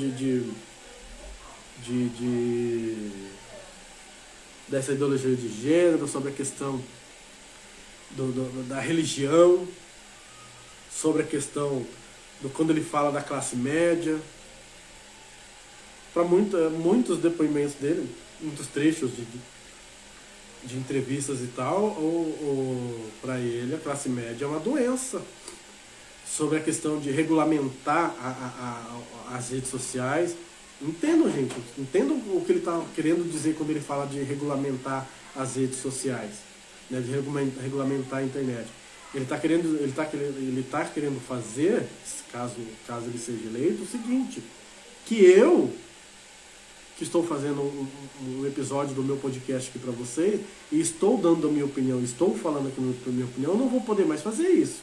dessa ideologia de gênero, sobre a questão da religião, sobre a questão quando ele fala da classe média. Para muitos depoimentos dele, muitos trechos de entrevistas e tal, para ele a classe média é uma doença. Sobre a questão de regulamentar as redes sociais. Entendam, gente, entendam o que ele está querendo dizer quando ele fala de regulamentar as redes sociais, né, de regulamentar a internet. Ele está querendo fazer, caso ele seja eleito, o seguinte, que eu, que estou fazendo um episódio do meu podcast aqui para vocês, e estou dando a minha opinião, estou falando aqui a minha opinião, eu não vou poder mais fazer isso.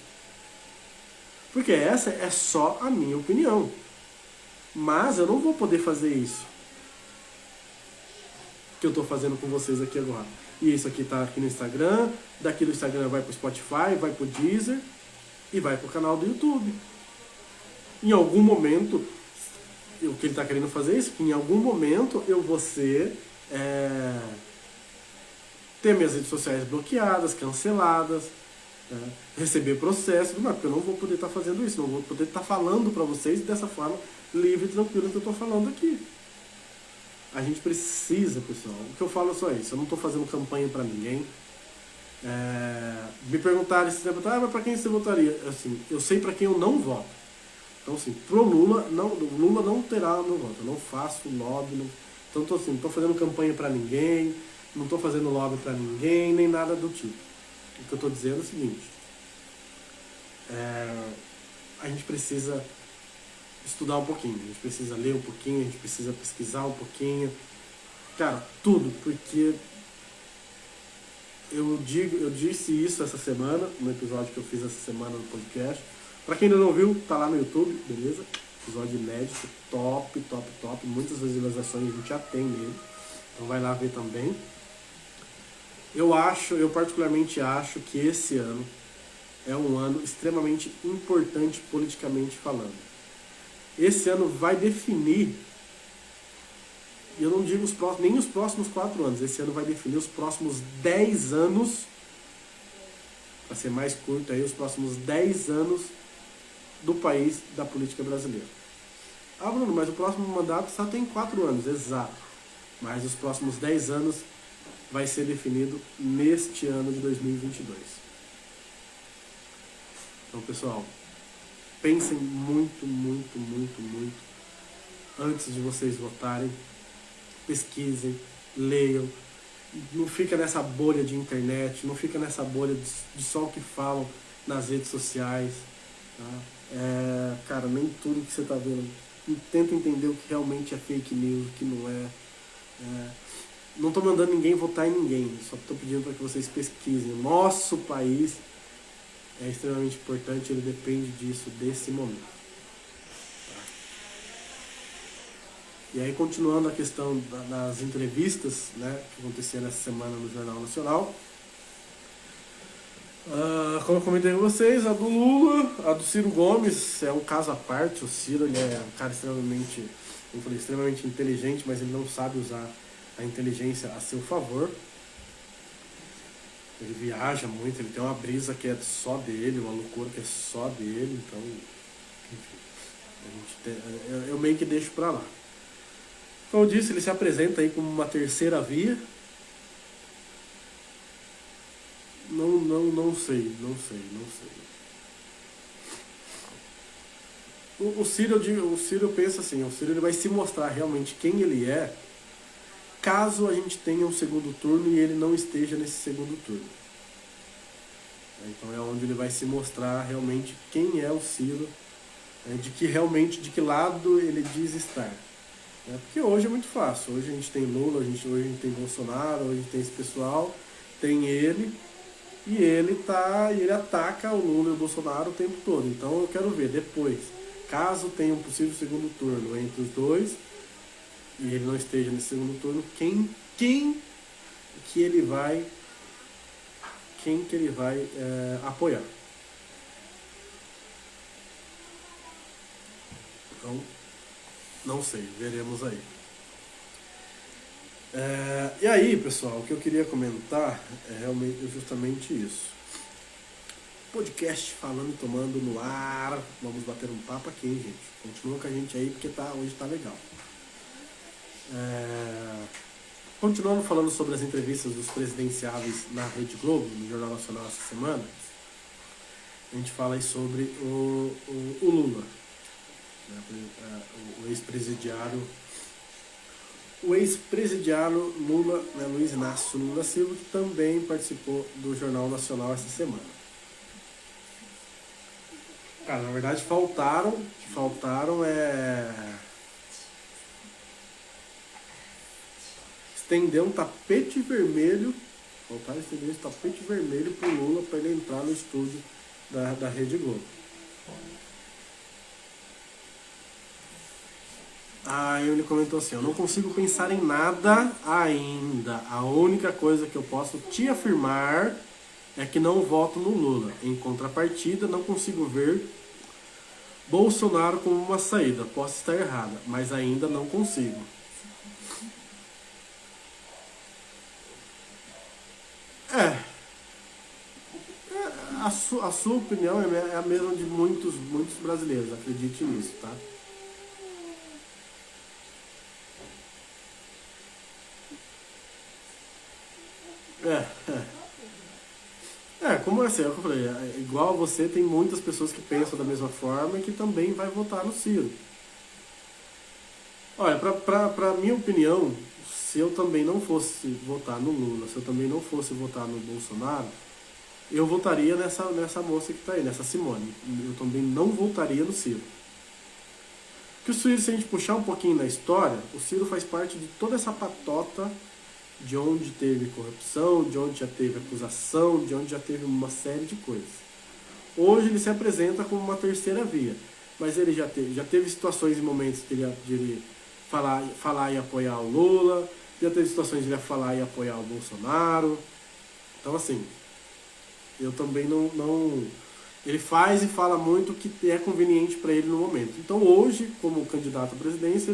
Porque essa é só a minha opinião. Mas eu não vou poder fazer isso que eu estou fazendo com vocês aqui agora. E isso aqui está aqui no Instagram, daqui do Instagram vai para o Spotify, vai para o Deezer e vai para o canal do YouTube. Em algum momento, o que ele está querendo fazer é isso, que em algum momento eu vou ter minhas redes sociais bloqueadas, canceladas, receber processo, porque eu não vou poder estar fazendo isso, não vou poder estar falando para vocês dessa forma livre e tranquila que eu estou falando aqui. A gente precisa, pessoal, o que eu falo é só isso, eu não estou fazendo campanha para ninguém. Me perguntaram esse tempo, mas para quem você votaria? Assim, eu sei para quem eu não voto. Então, assim, pro Lula, o Lula não terá meu voto, eu não faço lobby, então assim, não estou fazendo campanha para ninguém, não estou fazendo lobby para ninguém, nem nada do tipo. O que eu estou dizendo é o seguinte, a gente precisa estudar um pouquinho, a gente precisa ler um pouquinho, a gente precisa pesquisar um pouquinho, cara, tudo, porque eu disse isso essa semana, no episódio que eu fiz essa semana no podcast. Pra quem ainda não viu, tá lá no YouTube, beleza? Episódio inédito, top, top, top. Muitas visualizações a gente já tem nele. Então vai lá ver também. Eu particularmente acho que esse ano é um ano extremamente importante politicamente falando. Esse ano vai definir, eu não digo nem os próximos 4 anos, esse ano vai definir os próximos 10 anos, para ser mais curto aí, os próximos 10 anos do país, da política brasileira. Ah, Bruno, mas o próximo mandato só tem 4 anos, exato. Mas os próximos 10 anos vai ser definido neste ano de 2022. Então, pessoal, pensem muito, muito, muito, muito antes de vocês votarem. Pesquisem, leiam. Não fica nessa bolha de internet, não fica nessa bolha de só o que falam nas redes sociais. Tá? Cara, nem tudo que você está vendo. Tenta entender o que realmente é fake news, o que não é. Não estou mandando ninguém votar em ninguém, só estou pedindo para que vocês pesquisem. O nosso país é extremamente importante, ele depende disso, desse momento. Tá? E aí, continuando a questão das entrevistas, né, que aconteceram essa semana no Jornal Nacional, como eu comentei com vocês, a do Lula, a do Ciro Gomes é um caso à parte. O Ciro, ele é um cara extremamente, como eu falei, extremamente inteligente, mas ele não sabe usar a inteligência a seu favor. Ele viaja muito, ele tem uma brisa que é só dele, uma loucura que é só dele, então, enfim, eu meio que deixo pra lá. Como eu disse, ele se apresenta aí como uma terceira via. Não sei. O Ciro pensa assim, o Ciro ele vai se mostrar realmente quem ele é, caso a gente tenha um segundo turno e ele não esteja nesse segundo turno. Então é onde ele vai se mostrar realmente quem é o Ciro, de que lado ele diz estar. Porque hoje é muito fácil, hoje a gente tem Lula, hoje a gente tem Bolsonaro, hoje a gente tem esse pessoal, tem ele, e ele ataca o Lula e o Bolsonaro o tempo todo. Então eu quero ver depois, caso tenha um possível segundo turno entre os dois, e ele não esteja nesse segundo turno, quem que ele vai apoiar. Então, não sei, veremos aí. E aí, pessoal, o que eu queria comentar é justamente isso. Podcast falando e tomando no ar. Vamos bater um papo aqui, hein, gente? Continua com a gente aí, porque hoje tá legal. Continuando falando sobre as entrevistas dos presidenciáveis na Rede Globo, no Jornal Nacional essa semana, a gente fala aí sobre o Lula, né, o ex-presidiário Lula, né, Luiz Inácio Lula Silva, que também participou do Jornal Nacional essa semana. Cara, na verdade faltaram estender um tapete vermelho, estender esse tapete vermelho pro Lula para ele entrar no estúdio da Rede Globo. Aí ele comentou assim: eu não consigo pensar em nada ainda. A única coisa que eu posso te afirmar é que não voto no Lula. Em contrapartida, não consigo ver Bolsonaro como uma saída. Posso estar errada, mas ainda não consigo. A sua opinião é a mesma de muitos brasileiros, acredite nisso, tá? Como assim, é o que eu falei, igual a você, tem muitas pessoas que pensam da mesma forma e que também vai votar no Ciro. Olha, pra minha opinião, se eu também não fosse votar no Lula, se eu também não fosse votar no Bolsonaro, eu votaria nessa moça que tá aí, nessa Simone. Eu também não votaria no Ciro. Porque o Ciro, se a gente puxar um pouquinho na história, o Ciro faz parte de toda essa patota de onde teve corrupção, de onde já teve acusação, de onde já teve uma série de coisas. Hoje ele se apresenta como uma terceira via. mas ele já teve situações e momentos de ele falar e apoiar o Lula, já teve situações de ele falar e apoiar o Bolsonaro. Então, assim, eu também não. Ele faz e fala muito o que é conveniente para ele no momento. Então, hoje, como candidato à presidência,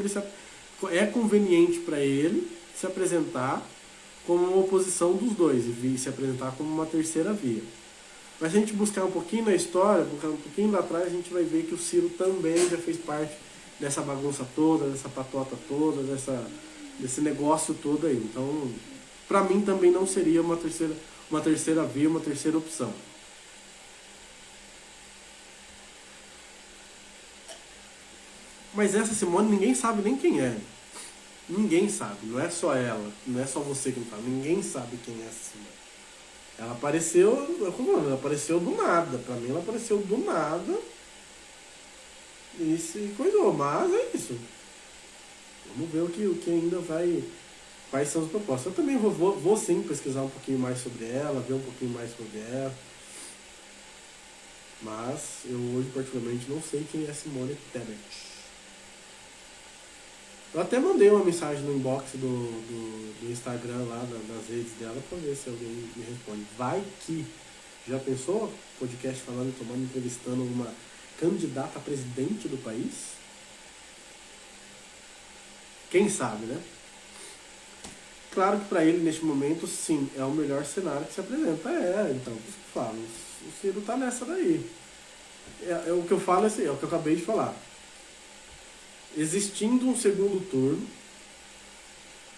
é conveniente para ele se apresentar como uma oposição dos dois e se apresentar como uma terceira via. Mas se a gente buscar um pouquinho na história, buscar um pouquinho lá atrás, a gente vai ver que o Ciro também já fez parte dessa bagunça toda, dessa patota toda, desse negócio todo aí. Então, para mim também não seria uma terceira via, uma terceira opção. Mas essa Simone ninguém sabe nem quem é. Ninguém sabe, não é só ela, não é só você que não sabe, ninguém sabe quem é essa Simone. Ela apareceu, ela apareceu do nada, pra mim ela apareceu do nada e se coisou, mas é isso. Vamos ver o que ainda quais são as propostas. Eu também vou sim pesquisar um pouquinho mais sobre ela, ver um pouquinho mais sobre ela, mas eu hoje particularmente não sei quem é Simone Tebet. Eu até mandei uma mensagem no inbox do Instagram lá, das redes dela, pra ver se alguém me responde. Vai que. Já pensou? Podcast falando, tomando, entrevistando uma candidata a presidente do país? Quem sabe, né? Claro que pra ele, neste momento, sim, é o melhor cenário que se apresenta. Então, por isso que eu falo. O Ciro tá nessa daí. O que eu falo é assim, é o que eu acabei de falar. Existindo um segundo turno,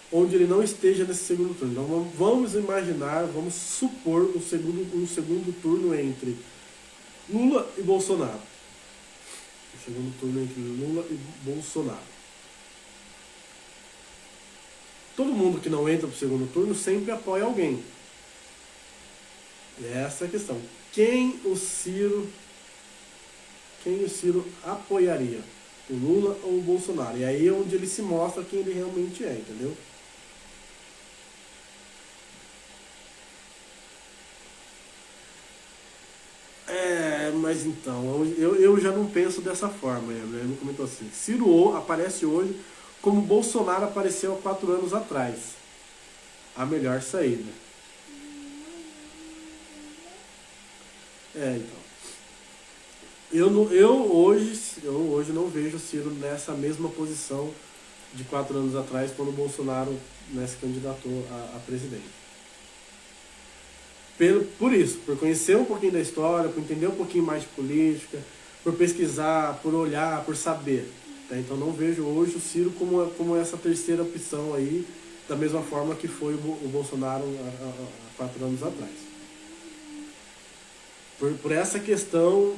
onde ele não esteja nesse segundo turno. Então vamos imaginar, vamos supor um segundo turno entre Lula e Bolsonaro. Um segundo turno entre Lula e Bolsonaro. Todo mundo que não entra para o segundo turno sempre apoia alguém. E essa é a questão. Quem o Ciro apoiaria? O Lula ou o Bolsonaro? E aí é onde ele se mostra quem ele realmente é, entendeu? Mas então, eu já não penso dessa forma, né? Ele comentou assim, Ciro aparece hoje como Bolsonaro apareceu há 4 anos atrás. A melhor saída. Então. Eu hoje não vejo o Ciro nessa mesma posição de 4 anos atrás, quando o Bolsonaro se candidatou a presidente. Por isso, por conhecer um pouquinho da história, por entender um pouquinho mais de política, por pesquisar, por olhar, por saber. Tá? Então não vejo hoje o Ciro como essa terceira opção aí, da mesma forma que foi o Bolsonaro há 4 anos atrás. Por essa questão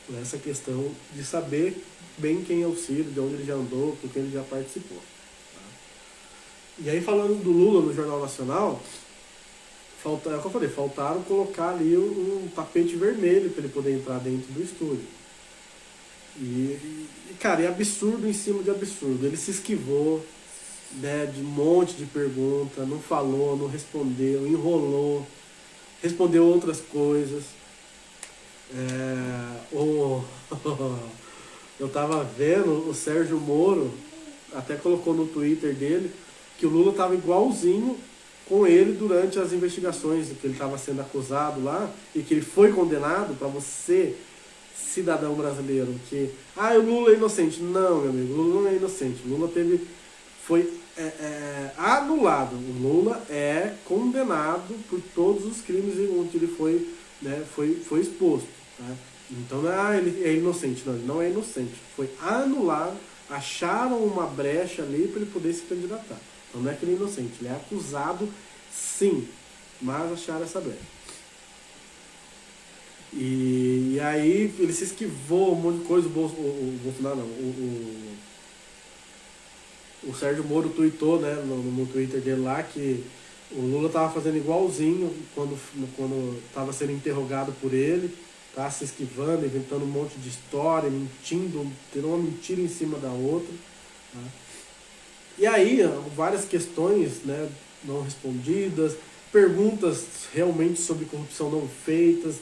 por essa questão de saber bem quem é o Ciro, de onde ele já andou, por que ele já participou. E aí, falando do Lula no Jornal Nacional, é o que eu falei, faltaram colocar ali um tapete vermelho para ele poder entrar dentro do estúdio. Cara, é absurdo em cima de absurdo. Ele se esquivou, né, de um monte de pergunta, não falou, não respondeu, enrolou, respondeu outras coisas. Eu tava vendo o Sérgio Moro, até colocou no Twitter dele, que o Lula estava igualzinho com ele durante as investigações, que ele estava sendo acusado lá, e que ele foi condenado. Para você, cidadão brasileiro, que o Lula é inocente. Não, meu amigo, o Lula não é inocente. O Lula foi anulado. O Lula é condenado por todos os crimes onde ele foi exposto. Tá? Então ele é inocente. Não, ele não é inocente. Foi anulado, acharam uma brecha ali para ele poder se candidatar. Então não é que ele é inocente, ele é acusado sim, mas acharam essa brecha. E aí ele se esquivou um monte de coisa, o Bolsonaro não, o Sérgio Moro tweetou, né, no Twitter dele lá, que o Lula estava fazendo igualzinho quando estava sendo interrogado por ele, tá, se esquivando, inventando um monte de história, mentindo, tendo uma mentira em cima da outra. Tá? E aí, várias questões, né, não respondidas, perguntas realmente sobre corrupção não feitas,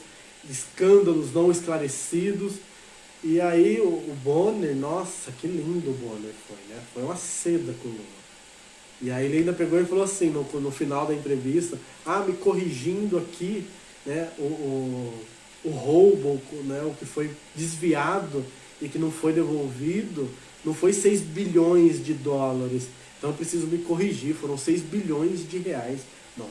escândalos não esclarecidos. E aí o Bonner, nossa, que lindo o Bonner foi, né? Foi uma seda com o Lula. E aí ele ainda pegou e falou assim, no final da entrevista, me corrigindo aqui, né, o roubo, né, o que foi desviado e que não foi devolvido, não foi 6 bilhões de dólares. Então eu preciso me corrigir, foram 6 bilhões de reais.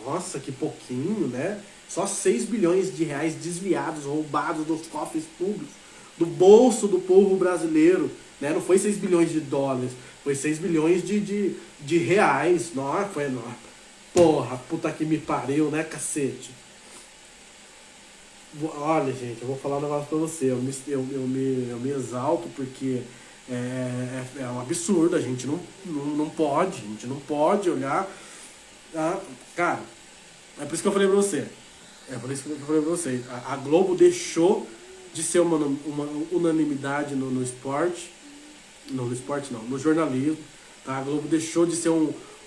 Nossa, que pouquinho, né? Só 6 bilhões de reais desviados, roubados dos cofres públicos, do bolso do povo brasileiro. Né? Não foi 6 bilhões de dólares, foi 6 bilhões de reais. Nossa, foi enorme. Porra, puta que me pariu, né, cacete? Olha, gente, eu vou falar um negócio pra você. Eu me exalto porque é um absurdo. A gente não pode. A gente não pode olhar. Cara, é por isso que eu falei pra você. É por isso que eu falei pra você. A Globo deixou de ser uma unanimidade no esporte. Não, no esporte não, no jornalismo. Tá? A Globo deixou de ser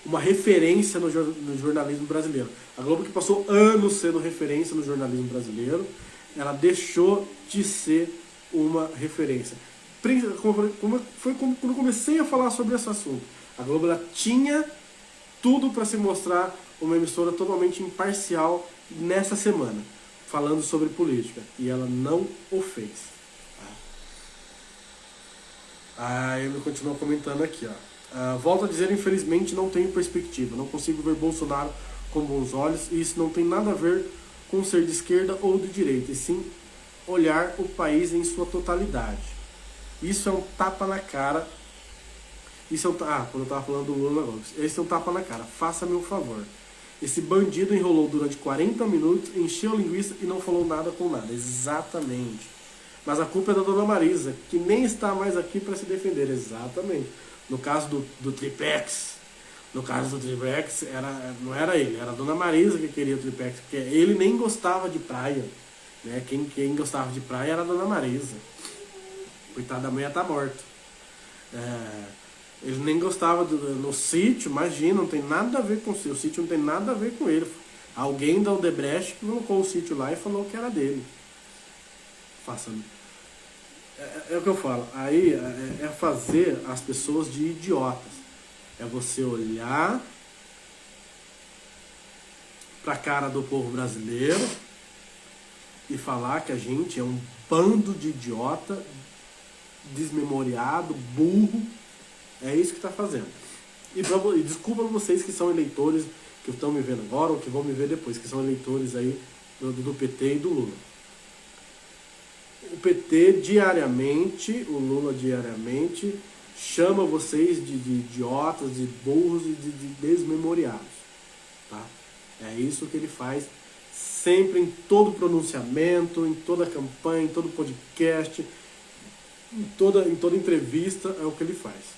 uma referência no jornalismo brasileiro. A Globo, que passou anos sendo referência no jornalismo brasileiro, ela deixou de ser uma referência. Foi quando eu comecei a falar sobre esse assunto. A Globo, ela tinha tudo para se mostrar uma emissora totalmente imparcial nessa semana, falando sobre política. E ela não o fez. Ele continua comentando aqui, ó. Volto a dizer, infelizmente não tenho perspectiva. Não consigo ver Bolsonaro com bons olhos e isso não tem nada a ver com ser de esquerda ou de direita, e sim olhar o país em sua totalidade. Isso é um tapa na cara. Isso é quando eu estava falando do Lula agora. Esse é um tapa na cara. Faça-me um favor. Esse bandido enrolou durante 40 minutos, encheu a linguiça e não falou nada com nada. Exatamente. Mas a culpa é da dona Marisa, que nem está mais aqui para se defender. Exatamente. No caso do Tripex, não era ele, era a dona Marisa que queria o Tripex, porque ele nem gostava de praia. Né? Quem gostava de praia era a dona Marisa. Coitada da mulher, tá morta. Ele nem gostava no sítio, imagina, não tem nada a ver com o sítio, não tem nada a ver com ele. Alguém da Odebrecht colocou o sítio lá e falou que era dele. É o que eu falo. Aí é fazer as pessoas de idiotas. É você olhar pra cara do povo brasileiro e falar que a gente é um bando de idiota, desmemoriado, burro. É isso que está fazendo. E desculpa vocês que são eleitores, que estão me vendo agora ou que vão me ver depois, que são eleitores aí do PT e do Lula. O PT diariamente, o Lula diariamente, chama vocês de idiotas, de burros e de desmemoriados. Tá? É isso que ele faz sempre em todo pronunciamento, em toda campanha, em todo podcast, em toda entrevista, é o que ele faz.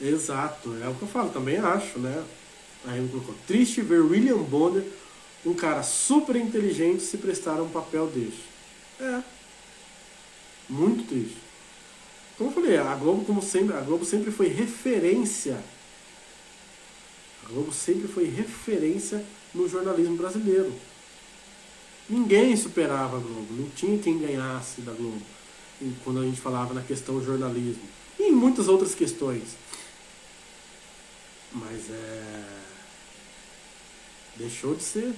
Exato, é o que eu falo, também acho, né? Aí ele colocou, triste ver William Bonner, um cara super inteligente, se prestar a um papel desse. Muito triste. Como eu falei, a Globo sempre foi referência. A Globo sempre foi referência no jornalismo brasileiro. Ninguém superava a Globo, não tinha quem ganhasse da Globo, quando a gente falava na questão jornalismo. E em muitas outras questões. Mas deixou de ser.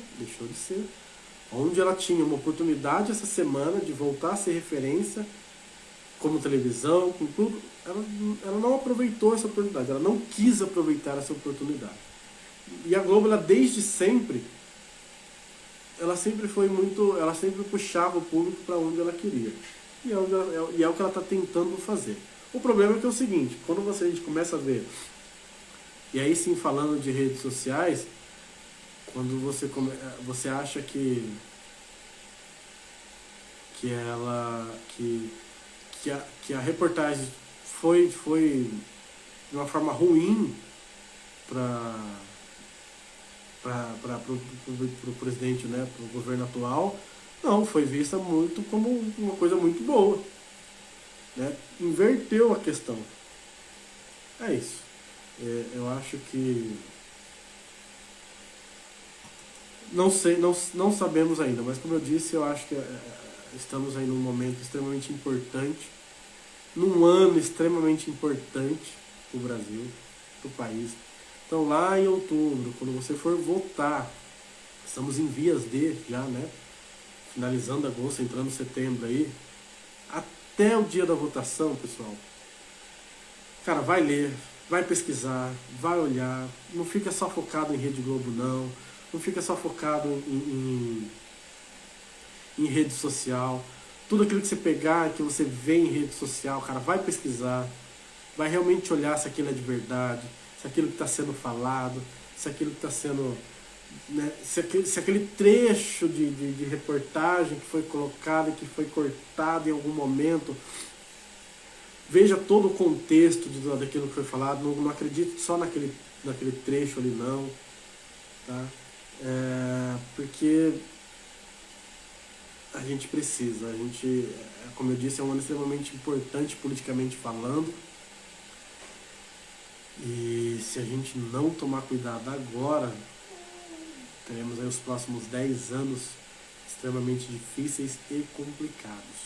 Onde ela tinha uma oportunidade essa semana de voltar a ser referência, como televisão, com tudo, ela não aproveitou essa oportunidade, ela não quis aproveitar essa oportunidade. E a Globo, ela desde sempre, ela sempre puxava o público para onde ela queria. E é o que ela está tentando fazer. O problema é que é o seguinte, quando a gente começa a ver, e aí sim falando de redes sociais, quando você acha que a reportagem foi de uma forma ruim para o presidente, né, para o governo atual, não, foi vista muito como uma coisa muito boa. Né? Inverteu a questão. É isso. Eu acho que Não sei, não sabemos ainda, mas como eu disse, eu acho que estamos aí num momento extremamente importante, num ano extremamente importante para o Brasil, para o país. Então lá em outubro, quando você for votar, estamos em vias de já, né? Finalizando agosto, entrando setembro aí, até o dia da votação, pessoal, cara, vai ler, vai pesquisar, vai olhar, não fica só focado em Rede Globo não, não fica só focado em rede social. Tudo aquilo que você pegar, que você vê em rede social, cara, vai pesquisar, vai realmente olhar se aquilo é de verdade, se aquilo que está sendo falado, se aquilo que está sendo, né, se aquele trecho de reportagem que foi colocado e que foi cortado em algum momento, veja todo o contexto daquilo que foi falado, não acredite só naquele trecho ali não, tá? Porque a gente precisa, como eu disse, é um ano extremamente importante politicamente falando, e se a gente não tomar cuidado agora, teremos aí os próximos 10 anos extremamente difíceis e complicados.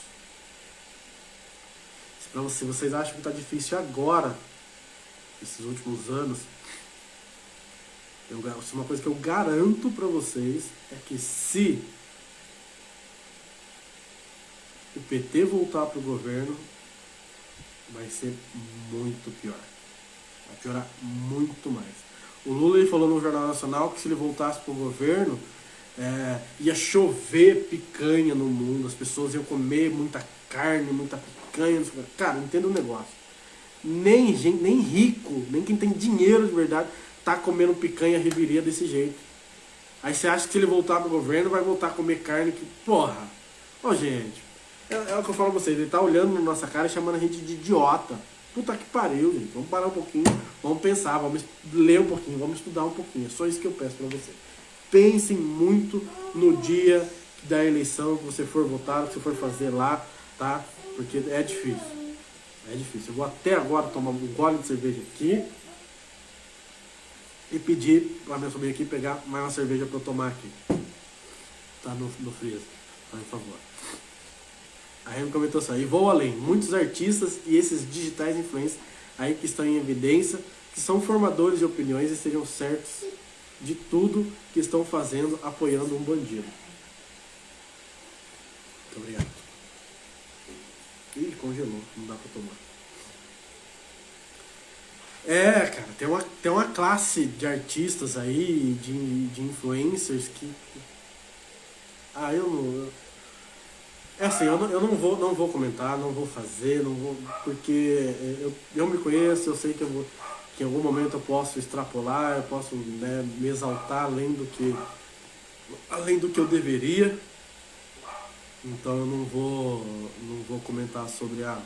Se vocês acham que está difícil agora, esses últimos anos, uma coisa que eu garanto para vocês é que se o PT voltar para o governo, vai ser muito pior. Vai piorar muito mais. O Lula ele falou no Jornal Nacional que se ele voltasse para o governo, ia chover picanha no mundo, as pessoas iam comer muita carne, muita picanha. Cara, entenda um negócio. Nem rico, nem quem tem dinheiro de verdade, tá comendo picanha riberia desse jeito. Aí você acha que se ele voltar pro governo, vai voltar a comer carne que... Porra! Ô, gente, é o que eu falo pra vocês, ele tá olhando na nossa cara e chamando a gente de idiota. Puta que pariu, gente. Vamos parar um pouquinho, vamos pensar, vamos ler um pouquinho, vamos estudar um pouquinho. É só isso que eu peço pra vocês. Pensem muito no dia da eleição que você for votar, que você for fazer lá, tá? Porque é difícil. É difícil. Eu vou até agora tomar um gole de cerveja aqui e pedir pra minha sobrinha aqui pegar mais uma cerveja pra eu tomar aqui. Tá no freezer, por favor. Aí ele comentou assim, e vou além, muitos artistas e esses digitais influencers aí que estão em evidência, que são formadores de opiniões e sejam certos de tudo que estão fazendo, apoiando um bandido. Muito obrigado. Ih, congelou, não dá pra tomar. Cara, tem uma classe de artistas aí, de influencers que... eu não... É assim, eu não vou comentar, não vou fazer, não vou... Porque eu me conheço, eu sei que que em algum momento eu posso extrapolar, eu posso, né, me exaltar além do que eu deveria. Então eu não vou comentar sobre a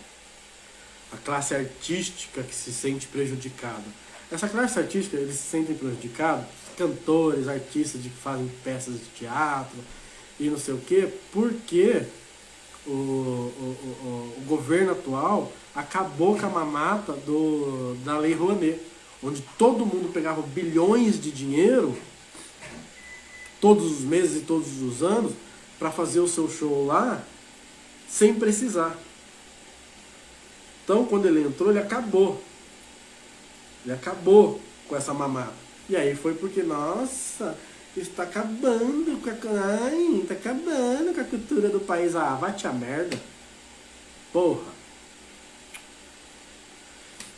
classe artística que se sente prejudicada. Essa classe artística, eles se sentem prejudicados, cantores, artistas que fazem peças de teatro e não sei o quê, porque o governo atual acabou com a mamata da Lei Rouanet, onde todo mundo pegava bilhões de dinheiro todos os meses e todos os anos para fazer o seu show lá sem precisar. Então, quando ele entrou, ele acabou. Ele acabou com essa mamata. E aí foi porque, nossa, está acabando com tá acabando com a cultura do país. Ah, vai te a merda. Porra.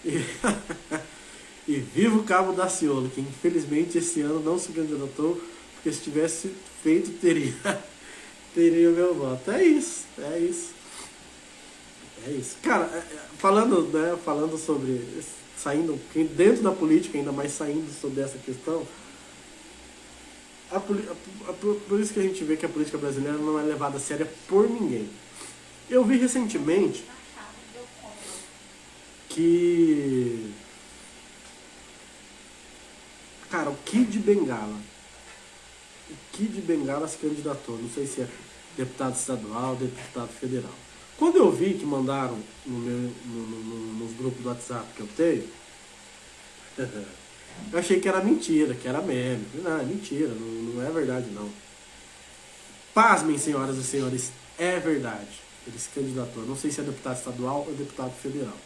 E viva o Cabo Daciolo, que infelizmente esse ano não se candidatou, porque se tivesse feito, teria o meu voto. É isso. Cara, falando sobre, saindo dentro da política, ainda mais saindo sobre essa questão, por isso que a gente vê que a política brasileira não é levada a séria por ninguém. Eu vi recentemente que, cara, o Kid Bengala se candidatou, não sei se é deputado estadual, deputado federal. Quando eu vi que mandaram nos grupos do WhatsApp que eu tenho, Eu achei que era mentira, que era meme. Não, é mentira, não é verdade não. Pasmem, senhoras e senhores, é verdade. Ele se candidatou. Não sei se é deputado estadual ou deputado federal.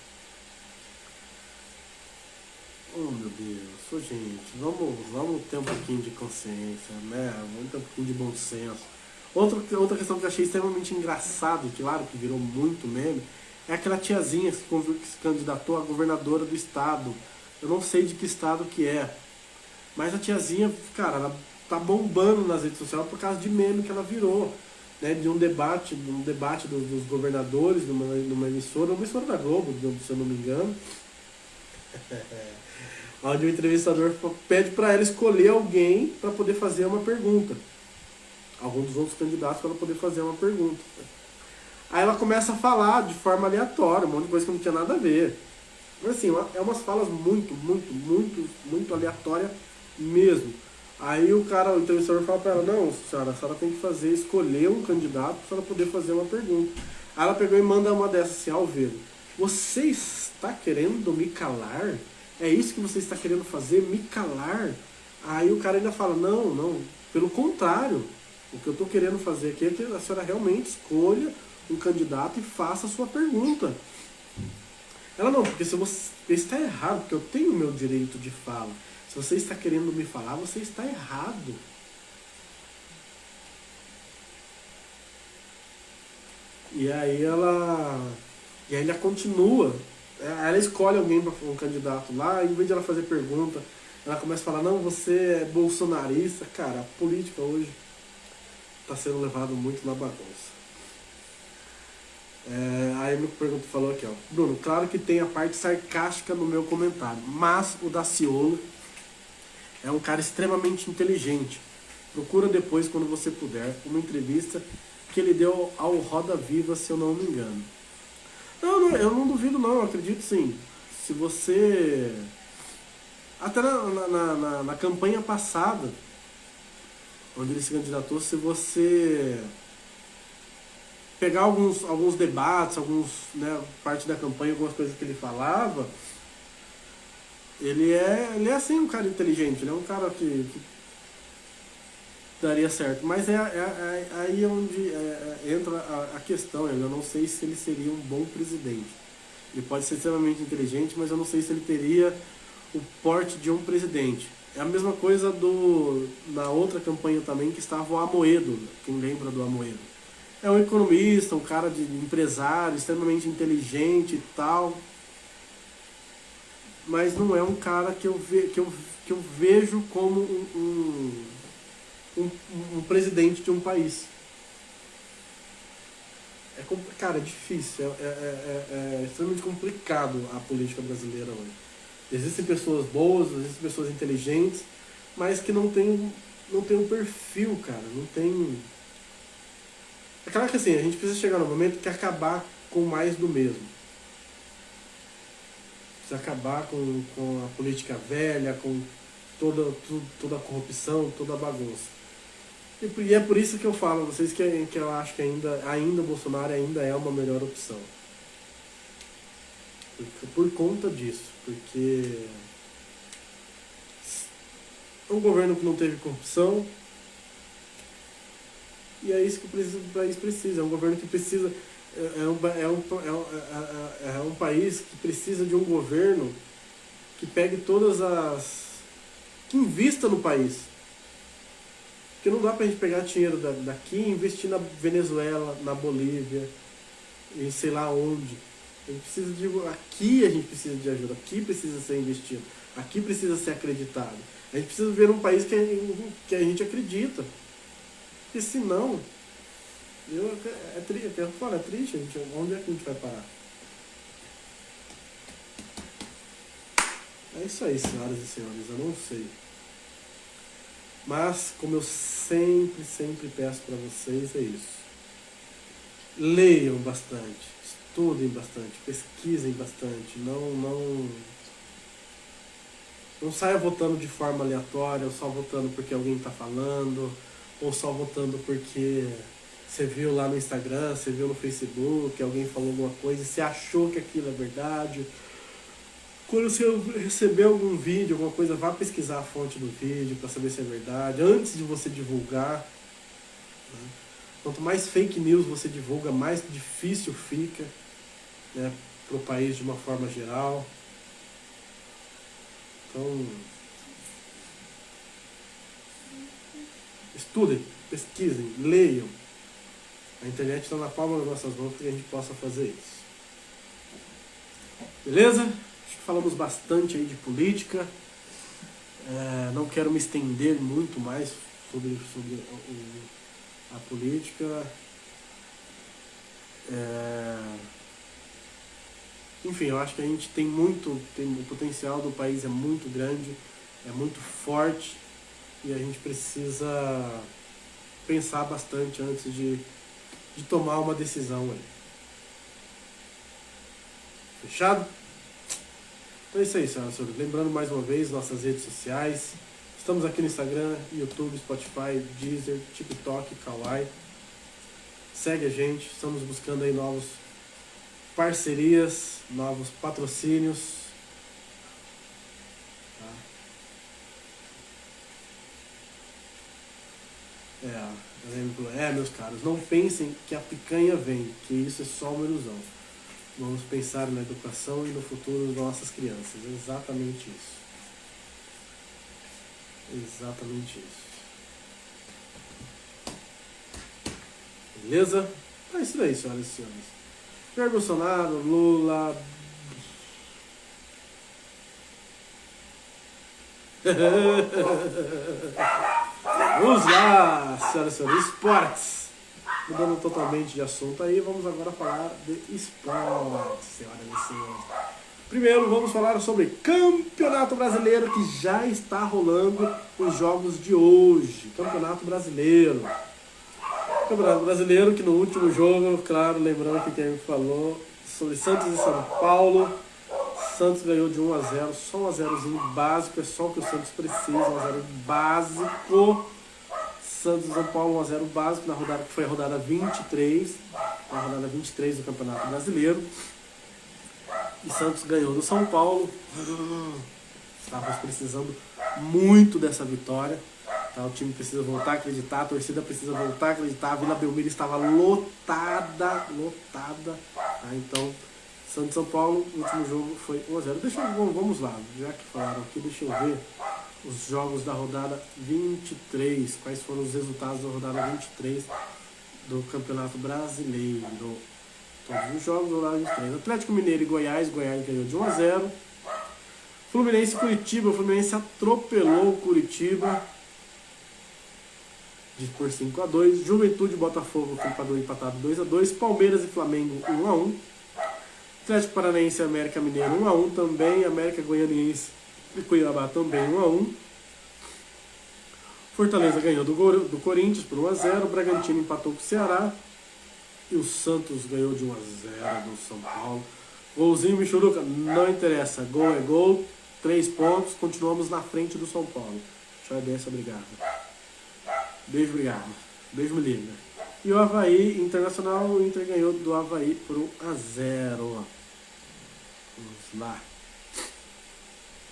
Oh, meu Deus. Ô, gente, vamos ter um pouquinho de consciência, né? Vamos ter um pouquinho de bom senso. Outra questão que eu achei extremamente engraçado, claro que virou muito meme, é aquela tiazinha que se candidatou a governadora do estado. Eu não sei de que estado que é, mas a tiazinha, cara, ela tá bombando nas redes sociais por causa de meme que ela virou. Né, de um debate dos governadores numa emissora da Globo, se eu não me engano, onde o entrevistador pede para ela escolher alguém para poder fazer uma pergunta. Algum dos outros candidatos para ela poder fazer uma pergunta. Aí ela começa a falar de forma aleatória, um monte de coisa que não tinha nada a ver. Mas assim, é umas falas muito aleatórias mesmo. Aí o entrevistador fala pra ela, não, senhora, a senhora tem que escolher um candidato para poder fazer uma pergunta. Aí ela pegou e manda uma dessas assim, Alveiro, você está querendo me calar? É isso que você está querendo fazer, me calar? Aí o cara ainda fala, não, pelo contrário, o que eu estou querendo fazer aqui é que a senhora realmente escolha um candidato e faça a sua pergunta. Ela, não, porque se você está errado, porque eu tenho o meu direito de fala. Se você está querendo me falar, você está errado. E aí ela continua. Ela escolhe alguém para um candidato lá, e em vez de ela fazer pergunta, ela começa a falar, não, você é bolsonarista. Cara, a política hoje está sendo levado muito na bagunça. Aí meu pergunta falou aqui, ó, Bruno, claro que tem a parte sarcástica no meu comentário, mas o Daciolo é um cara extremamente inteligente. Procura depois, quando você puder, uma entrevista que ele deu ao Roda Viva, se eu não me engano. Não, eu não duvido não, eu acredito sim. Se você... Até na campanha passada, onde ele se candidatou, se você pegar alguns debates, né, parte da campanha, algumas coisas que ele falava, ele é assim um cara inteligente, ele é um cara que daria certo. Mas aí onde entra a questão, eu não sei se ele seria um bom presidente. Ele pode ser extremamente inteligente, mas eu não sei se ele teria o porte de um presidente. É a mesma coisa na outra campanha também, que estava o Amoedo, quem lembra do Amoedo. É um economista, um cara de empresário, extremamente inteligente e tal, mas não é um cara que eu vejo como um presidente de um país. Cara, é difícil, é extremamente complicado a política brasileira hoje. Existem pessoas boas, existem pessoas inteligentes, mas que não tem um perfil, cara, não tem... É claro que assim, a gente precisa chegar no momento que acabar com mais do mesmo. Precisa acabar com a política velha, com toda a corrupção, toda a bagunça. E é por isso que eu falo a vocês que eu acho que ainda o Bolsonaro ainda é uma melhor opção. Por conta disso. Porque é um governo que não teve corrupção. E é isso que o país precisa. É um governo que precisa... É um país que precisa de um governo que pegue que invista no país. Porque não dá pra gente pegar dinheiro daqui e investir na Venezuela, na Bolívia, e sei lá onde. Aqui a gente precisa de ajuda, aqui precisa ser investido, aqui precisa ser acreditado. A gente precisa ver um país que a gente acredita. Porque senão, é triste, onde é que a gente vai parar? É isso aí, senhoras e senhores, eu não sei. Mas, como eu sempre peço para vocês, é isso. Leiam bastante, estudem bastante, pesquisem bastante, não saia votando de forma aleatória, ou só votando porque alguém está falando, ou só votando porque você viu lá no Instagram, você viu no Facebook, alguém falou alguma coisa e você achou que aquilo é verdade. Quando você receber algum vídeo, alguma coisa, vá pesquisar a fonte do vídeo para saber se é verdade, antes de você divulgar. Né? Quanto mais fake news você divulga, mais difícil fica, né, para o país de uma forma geral. Então, estudem, pesquisem, leiam. A internet está na palma das nossas mãos para que a gente possa fazer isso. Beleza? Acho que falamos bastante aí de política. Não quero me estender muito mais sobre a política. Enfim, eu acho que a gente o potencial do país é muito grande, é muito forte e a gente precisa pensar bastante antes de tomar uma decisão aí. Fechado? Então é isso aí, senhoras e senhores. Lembrando mais uma vez nossas redes sociais. Estamos aqui no Instagram, YouTube, Spotify, Deezer, TikTok, Kawaii. Segue a gente, estamos buscando aí novas parcerias, novos patrocínios. Meus caros, não pensem que a picanha vem, que isso é só uma ilusão. Vamos pensar na educação e no futuro das nossas crianças. Exatamente isso. Exatamente isso. Beleza? É isso daí, senhoras e senhores. Jair Bolsonaro, Lula. Vamos lá, senhoras e senhores. Esportes. Mudando totalmente de assunto aí, vamos agora falar de esportes, senhoras e senhores. Primeiro, vamos falar sobre Campeonato Brasileiro, que já está rolando os jogos de hoje. Campeonato Brasileiro. Campeonato Brasileiro, que no último jogo, claro, lembrando que quem falou sobre Santos e São Paulo, Santos ganhou de 1-0, só um 1-0zinho básico, é só o que o Santos precisa, 1-0 básico. Santos e São Paulo 1-0 básico, na rodada que foi a rodada 23, a rodada 23 do Campeonato Brasileiro. E Santos ganhou do São Paulo. Estávamos precisando muito dessa vitória. Tá? O time precisa voltar a acreditar, a torcida precisa voltar a acreditar. A Vila Belmiro estava lotada. Tá? Então, Santos e São Paulo, o último jogo foi 1-0. Vamos lá, já que falaram aqui, deixa eu ver os jogos da rodada 23. Quais foram os resultados da rodada 23 do Campeonato Brasileiro? Todos os jogos da rodada 23. Atlético Mineiro e Goiás. Goiás ganhou de 1-0. Fluminense e Curitiba. O Fluminense atropelou o Curitiba por 5-2. Juventude e Botafogo empatado 2-2. Palmeiras e Flamengo 1-1. Atlético Paranaense e América Mineiro 1-1 também. América Goianiense e Cuiabá também 1-1. Fortaleza ganhou do Corinthians por 1-0. Bragantino empatou com o Ceará. E o Santos ganhou de 1-0 do São Paulo. Golzinho, Michuruca, não interessa. Gol é gol. 3 pontos. Continuamos na frente do São Paulo. Tchau, benção, obrigado. Beijo, obrigado. Beijo, me liga. E o Avaí Internacional, o Inter ganhou do Avaí por 1-0. Vamos lá.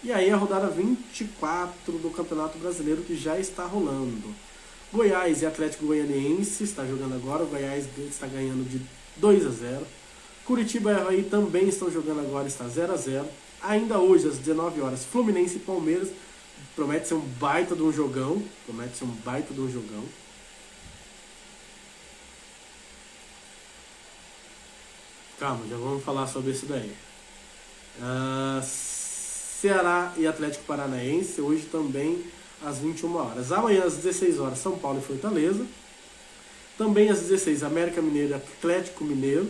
E aí a rodada 24 do Campeonato Brasileiro que já está rolando. Goiás e Atlético Goianiense está jogando agora. O Goiás está ganhando de 2-0. Curitiba e Avaí também estão jogando agora, está 0-0. Ainda hoje, às 19 horas, Fluminense e Palmeiras. Promete ser um baita de um jogão. Calma, já vamos falar sobre isso daí. Ceará e Atlético Paranaense, hoje também às 21 horas. Amanhã às 16 horas, São Paulo e Fortaleza. Também às 16, América Mineiro e Atlético Mineiro.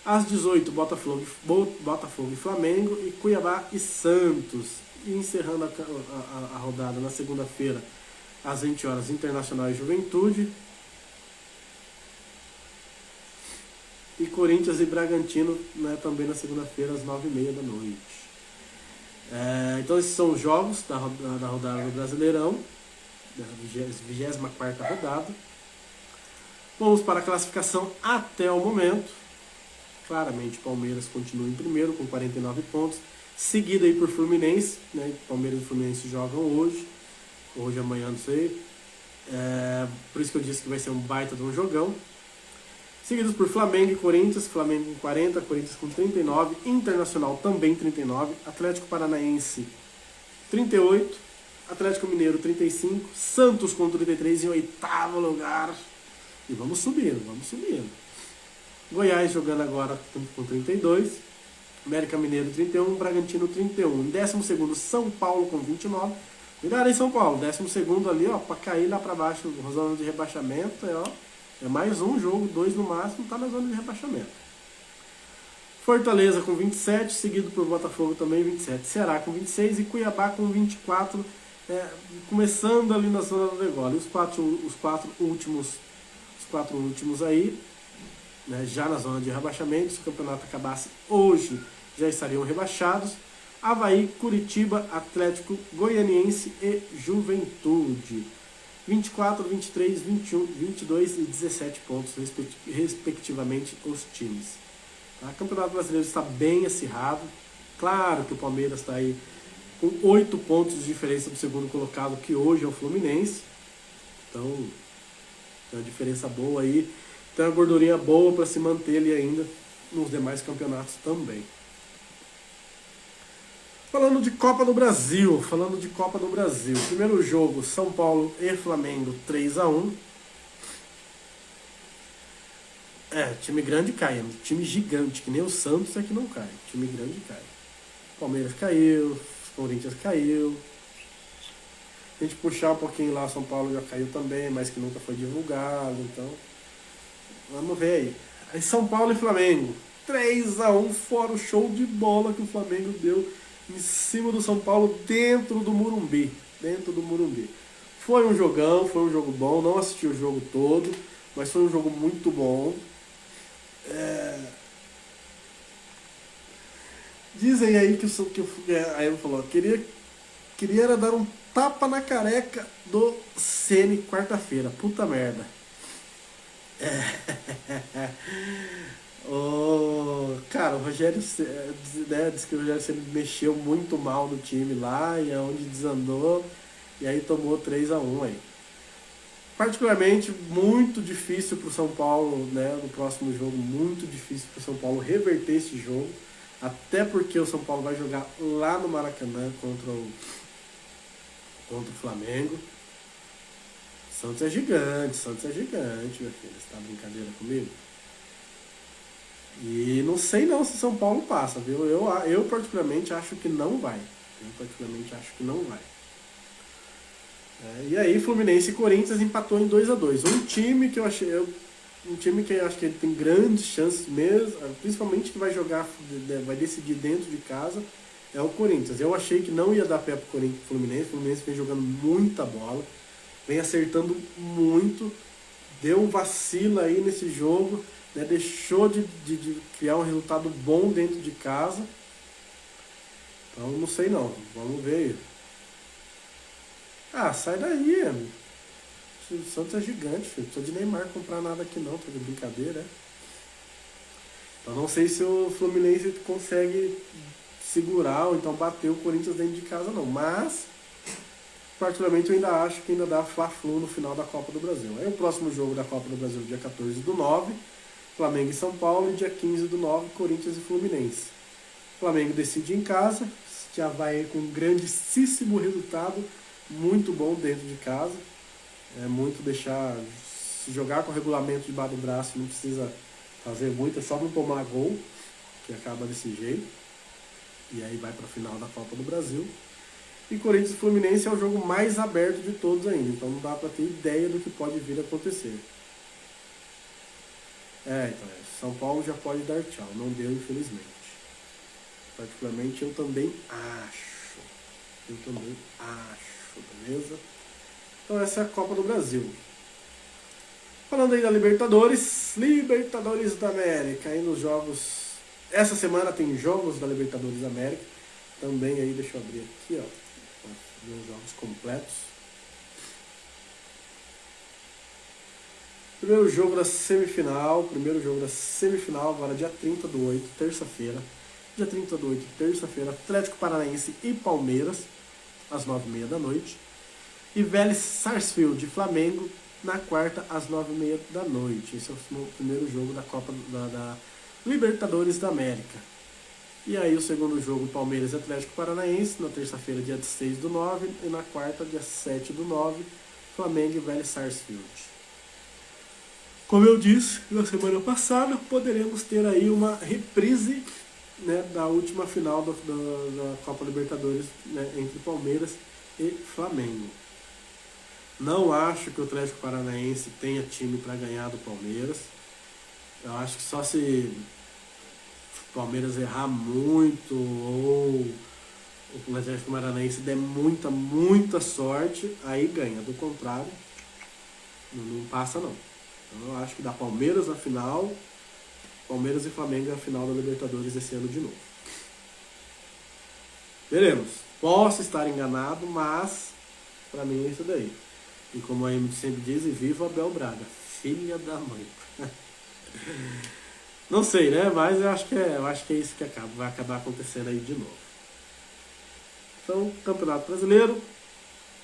Às 18, Botafogo e Flamengo. E Cuiabá e Santos. E encerrando a rodada na segunda-feira, às 20 horas, Internacional e Juventude. E Corinthians e Bragantino, né, também na segunda-feira, às 9h30 da noite. Então esses são os jogos da rodada do Brasileirão, da 24ª rodada. Vamos para a classificação até o momento. Claramente, Palmeiras continua em primeiro com 49 pontos, seguido aí por Fluminense, né? Palmeiras e Fluminense jogam hoje, amanhã, não sei. Por isso que eu disse que vai ser um baita de um jogão. Seguidos por Flamengo e Corinthians, Flamengo com 40, Corinthians com 39, Internacional também 39, Atlético Paranaense 38, Atlético Mineiro 35, Santos com 33 em oitavo lugar. E vamos subindo, vamos subindo. Goiás jogando agora com 32, América Mineiro 31, Bragantino 31. Em 12º, São Paulo com 29. Cuidado aí, São Paulo, 12º ali, ó, pra cair lá pra baixo, zona de rebaixamento, é mais um jogo, 2 no máximo, tá na zona de rebaixamento. Fortaleza com 27, seguido por Botafogo também 27. Ceará com 26 e Cuiabá com 24, começando ali na zona do degola. E os quatro últimos aí, né, já na zona de rebaixamento. Se o campeonato acabasse hoje, já estariam rebaixados. Avaí, Curitiba, Atlético Goianiense e Juventude. 24, 23, 21, 22 e 17 pontos, respectivamente, os times. Tá? O Campeonato Brasileiro está bem acirrado. Claro que o Palmeiras está aí com 8 pontos de diferença do segundo colocado, que hoje é o Fluminense. Então, tem uma diferença boa aí. Tem uma gordurinha boa para se manter ali ainda nos demais campeonatos também. Falando de Copa do Brasil, primeiro jogo, São Paulo e Flamengo 3-1. Time grande cai, time gigante, que nem o Santos é que não cai, time grande cai. Palmeiras caiu, Corinthians caiu. Se a gente puxar um pouquinho lá, São Paulo já caiu também, mas que nunca foi divulgado, então vamos ver aí. Aí São Paulo e Flamengo, 3-1, fora o show de bola que o Flamengo deu em cima do São Paulo dentro do Morumbi. Foi um jogão, foi um jogo bom, não assisti o jogo todo, mas foi um jogo muito bom. Dizem aí que aí ele falou, queria era dar um tapa na careca do Ceni quarta-feira. Puta merda. Cara, o Rogério, né, disse que o Rogério Ceni mexeu muito mal no time lá, e é onde desandou, e aí tomou 3-1 aí. Particularmente, muito difícil para o São Paulo, né, no próximo jogo, muito difícil para o São Paulo reverter esse jogo, até porque o São Paulo vai jogar lá no Maracanã contra o Flamengo. Santos é gigante, meu filho. Você tá brincadeira comigo? E não sei não se São Paulo passa, viu? Eu particularmente acho que não vai. E aí Fluminense e Corinthians empatou em 2-2. Um time que eu acho que ele tem grandes chances mesmo, principalmente que vai decidir dentro de casa, é o Corinthians. Eu achei que não ia dar pé pro Fluminense. O Fluminense vem jogando muita bola, vem acertando muito, deu um vacilo aí nesse jogo, né? Deixou de criar um resultado bom dentro de casa. Então não sei não, vamos ver aí. Sai daí, amigo. O Santos é gigante, filho. Não precisa de Neymar comprar nada aqui não, tá de brincadeira, Então não sei se o Fluminense consegue segurar ou então bater o Corinthians dentro de casa não. Mas, particularmente, eu ainda acho que ainda dá Fla-Flu no final da Copa do Brasil. Aí o próximo jogo da Copa do Brasil, dia 14/9, Flamengo e São Paulo, e dia 15/9, Corinthians e Fluminense. Flamengo decide em casa, já vai com um grandíssimo resultado, muito bom dentro de casa. É muito deixar, se jogar com o regulamento debaixo do braço, não precisa fazer muito, é só não tomar gol, que acaba desse jeito. E aí vai para a final da Copa do Brasil. E Corinthians e Fluminense é o jogo mais aberto de todos ainda, então não dá para ter ideia do que pode vir a acontecer. São Paulo já pode dar tchau, não deu infelizmente. Particularmente eu também acho, beleza? Então essa é a Copa do Brasil. Falando aí da Libertadores da América, aí nos jogos, essa semana tem jogos da Libertadores da América, também aí, deixa eu abrir aqui, os jogos completos. Primeiro jogo da semifinal, agora dia 30/8, terça-feira. Dia 30/8, terça-feira, Atlético Paranaense e Palmeiras, às 9h30 da noite. E Vélez Sarsfield de Flamengo, na quarta, às 9h30 da noite. Esse é o primeiro jogo da Copa da Libertadores da América. E aí o segundo jogo, Palmeiras e Atlético Paranaense, na terça-feira, dia 6/9, e na quarta, dia 7/9, Flamengo e Vélez Sarsfield. Como eu disse na semana passada, poderemos ter aí uma reprise, né, da última final da Copa Libertadores, né, entre Palmeiras e Flamengo. Não acho que o Atlético Paranaense tenha time para ganhar do Palmeiras. Eu acho que só se o Palmeiras errar muito ou o Atlético Paranaense der muita sorte, aí ganha. Do contrário, não passa não. Então eu acho que dá Palmeiras na final, Palmeiras e Flamengo na final da Libertadores esse ano de novo. Veremos. Posso estar enganado, mas pra mim é isso daí. E como a Emily sempre diz, viva Abel Braga, filha da mãe. Não sei, né? Mas eu acho que é isso que vai acabar acontecendo aí de novo. Então, Campeonato Brasileiro,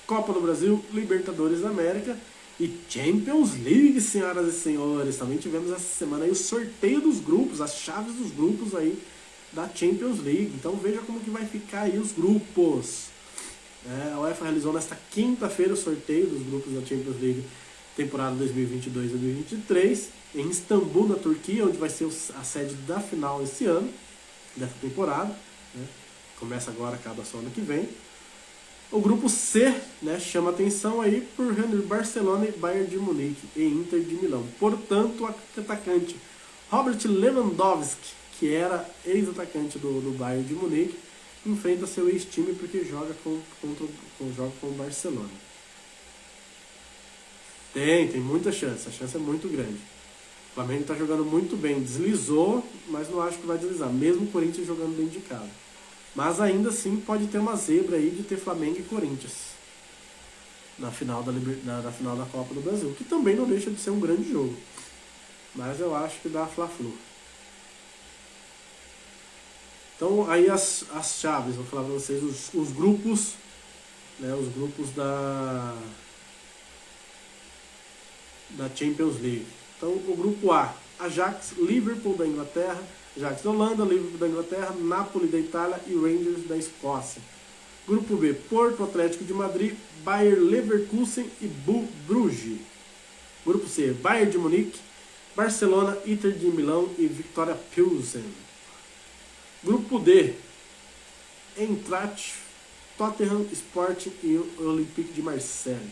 Copa do Brasil, Libertadores da América e Champions League, senhoras e senhores. Também tivemos essa semana aí o sorteio dos grupos, as chaves dos grupos aí da Champions League. Então veja como que vai ficar aí os grupos. A UEFA realizou nesta quinta-feira o sorteio dos grupos da Champions League temporada 2022-2023 em Istambul, na Turquia, onde vai ser a sede da final esse ano, dessa temporada, né? Começa agora, acaba só ano que vem. O grupo C, né, chama atenção aí por reunir Barcelona e Bayern de Munique e Inter de Milão. Portanto, o atacante Robert Lewandowski, que era ex-atacante do Bayern de Munique, enfrenta seu ex-time porque joga com o Barcelona. Tem muita chance, a chance é muito grande. O Flamengo está jogando muito bem, deslizou, mas não acho que vai deslizar, mesmo o Corinthians jogando dentro de casa. Mas ainda assim pode ter uma zebra aí de ter Flamengo e Corinthians na final da Copa do Brasil, que também não deixa de ser um grande jogo. Mas eu acho que dá Fla-Flu. Então aí as chaves, vou falar para vocês os grupos, né, os grupos da Champions League. Então o grupo A, Ajax, Liverpool da Inglaterra, Ajax da Holanda, Liverpool da Inglaterra, Napoli da Itália e Rangers da Escócia. Grupo B, Porto, Atlético de Madrid, Bayer Leverkusen e Bruges. Grupo C, Bayern de Munique, Barcelona, Inter de Milão e Victoria Pilsen. Grupo D, Eintracht, Tottenham, Sporting e Olympique de Marseille.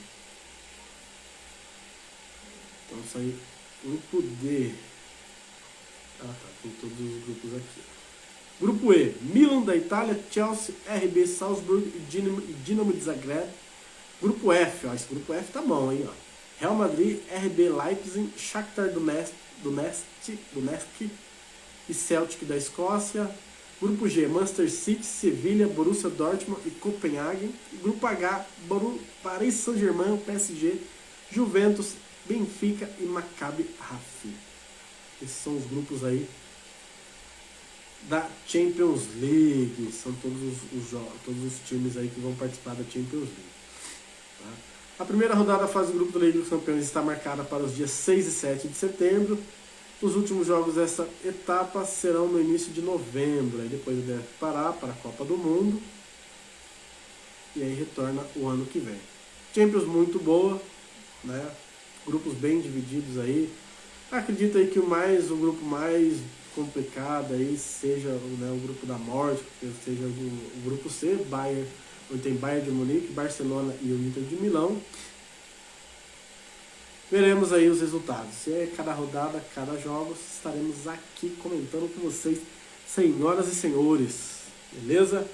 Então isso aí, grupo D. Tem todos os grupos aqui. Grupo E, Milan da Itália, Chelsea, RB Salzburg e Dinamo de Zagreb. Grupo F, esse grupo F tá bom, hein? Real Madrid, RB Leipzig, Shakhtar Donetsk e Celtic da Escócia. Grupo G, Manchester City, Sevilha, Borussia Dortmund e Copenhagen. Grupo H, Paris Saint-Germain, PSG, Juventus, Benfica e Maccabi Haifa. Esses são os grupos aí da Champions League. São todos os times aí que vão participar da Champions League. Tá? A primeira rodada da fase do grupo da Liga dos Campeões está marcada para os dias 6 e 7 de setembro. Os últimos jogos dessa etapa serão no início de novembro. Aí depois deve parar para a Copa do Mundo. E aí retorna o ano que vem. Champions muito boa, né? Grupos bem divididos aí. Acredito aí que o grupo mais complicado aí seja, né, o grupo da morte, que seja o grupo C, Bayern, onde tem Bayern de Munique, Barcelona e o Inter de Milão. Veremos aí os resultados. Se é cada rodada, cada jogo, estaremos aqui comentando com vocês, senhoras e senhores. Beleza?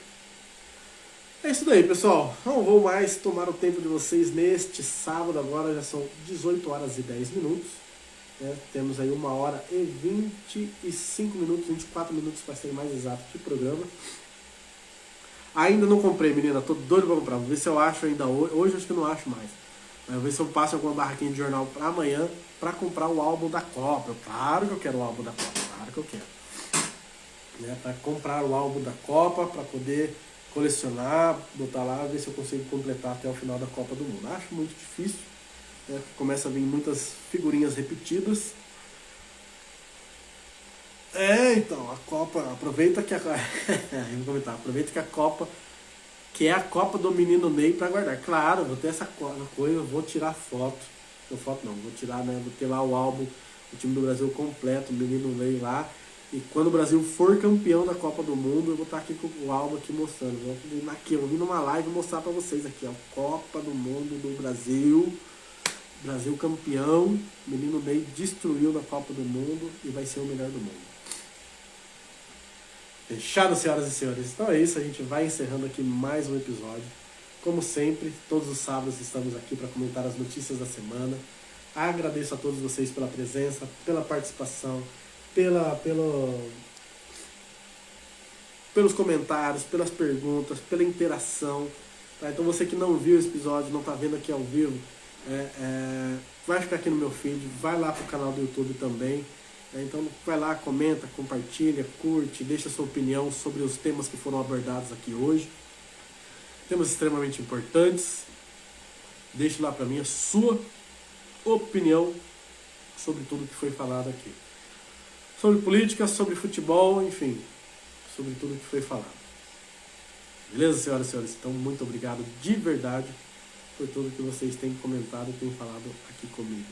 É isso daí, pessoal. Não vou mais tomar o tempo de vocês neste sábado. Agora já são 18 horas e 10 minutos. Temos aí 1 hora e 25 minutos, 24 minutos para ser mais exato de programa. Ainda não comprei, menina. Tô doido para comprar. Vou ver se eu acho ainda hoje. Hoje acho que eu não acho mais. Vou ver se eu passo alguma barraquinha de jornal para amanhã para comprar o álbum da Copa. Claro que eu quero o álbum da Copa, claro que eu quero. Né? Para comprar o álbum da Copa, para poder colecionar, botar lá, ver se eu consigo completar até o final da Copa do Mundo. Acho muito difícil, né? Começa a vir muitas figurinhas repetidas. Então, a Copa, aproveita que eu vou comentar, aproveita que a Copa, que é a Copa do Menino Ney para guardar. Claro, vou ter essa coisa, vou tirar foto. Não, foto não, vou tirar, né? Vou ter lá o álbum, o time do Brasil completo, o Menino Ney lá. E quando o Brasil for campeão da Copa do Mundo, eu vou estar aqui com o álbum aqui mostrando. Vou vir numa live mostrar para vocês aqui, ó. Copa do Mundo do Brasil. Brasil campeão. Menino Ney destruiu na Copa do Mundo e vai ser o melhor do mundo. Fechado, senhoras e senhores. Então é isso, a gente vai encerrando aqui mais um episódio. Como sempre, todos os sábados estamos aqui para comentar as notícias da semana. Agradeço a todos vocês pela presença, pela participação, pelos comentários, pelas perguntas, pela interação. Tá? Então você que não viu esse episódio, não está vendo aqui ao vivo, vai ficar aqui no meu feed, vai lá pro canal do YouTube também. Então vai lá, comenta, compartilha, curte, deixa sua opinião sobre os temas que foram abordados aqui hoje. Temas extremamente importantes. Deixe lá para mim a sua opinião sobre tudo que foi falado aqui. Sobre política, sobre futebol, enfim, sobre tudo que foi falado. Beleza, senhoras e senhores? Então, muito obrigado de verdade por tudo que vocês têm comentado e têm falado aqui comigo.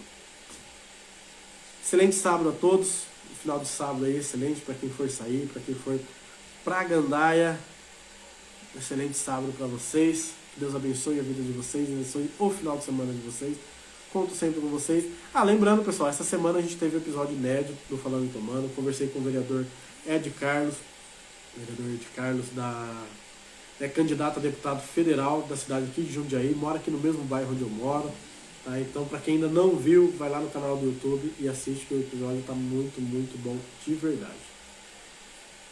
Excelente sábado a todos. O final de sábado aí, excelente para quem for sair, para quem for pra Gandaia. Excelente sábado para vocês. Que Deus abençoe a vida de vocês, abençoe o final de semana de vocês. Conto sempre com vocês. Lembrando, pessoal, essa semana a gente teve um episódio inédito do Falando e Tomando. Conversei com o vereador Ed Carlos. Vereador Ed Carlos é candidato a deputado federal da cidade aqui de Jundiaí. Mora aqui no mesmo bairro onde eu moro. Tá? Então, para quem ainda não viu, vai lá no canal do YouTube e assiste, que o episódio está muito, muito bom de verdade.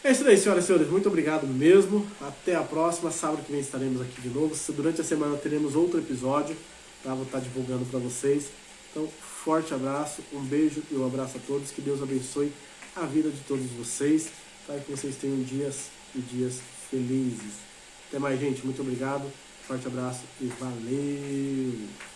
É isso aí, senhoras e senhores. Muito obrigado mesmo. Até a próxima. Sábado que vem estaremos aqui de novo. Durante a semana teremos outro episódio. Tá? Vou estar divulgando para vocês. Então, forte abraço, um beijo e um abraço a todos. Que Deus abençoe a vida de todos vocês. Tá? E que vocês tenham dias e dias felizes. Até mais, gente. Muito obrigado. Forte abraço e valeu!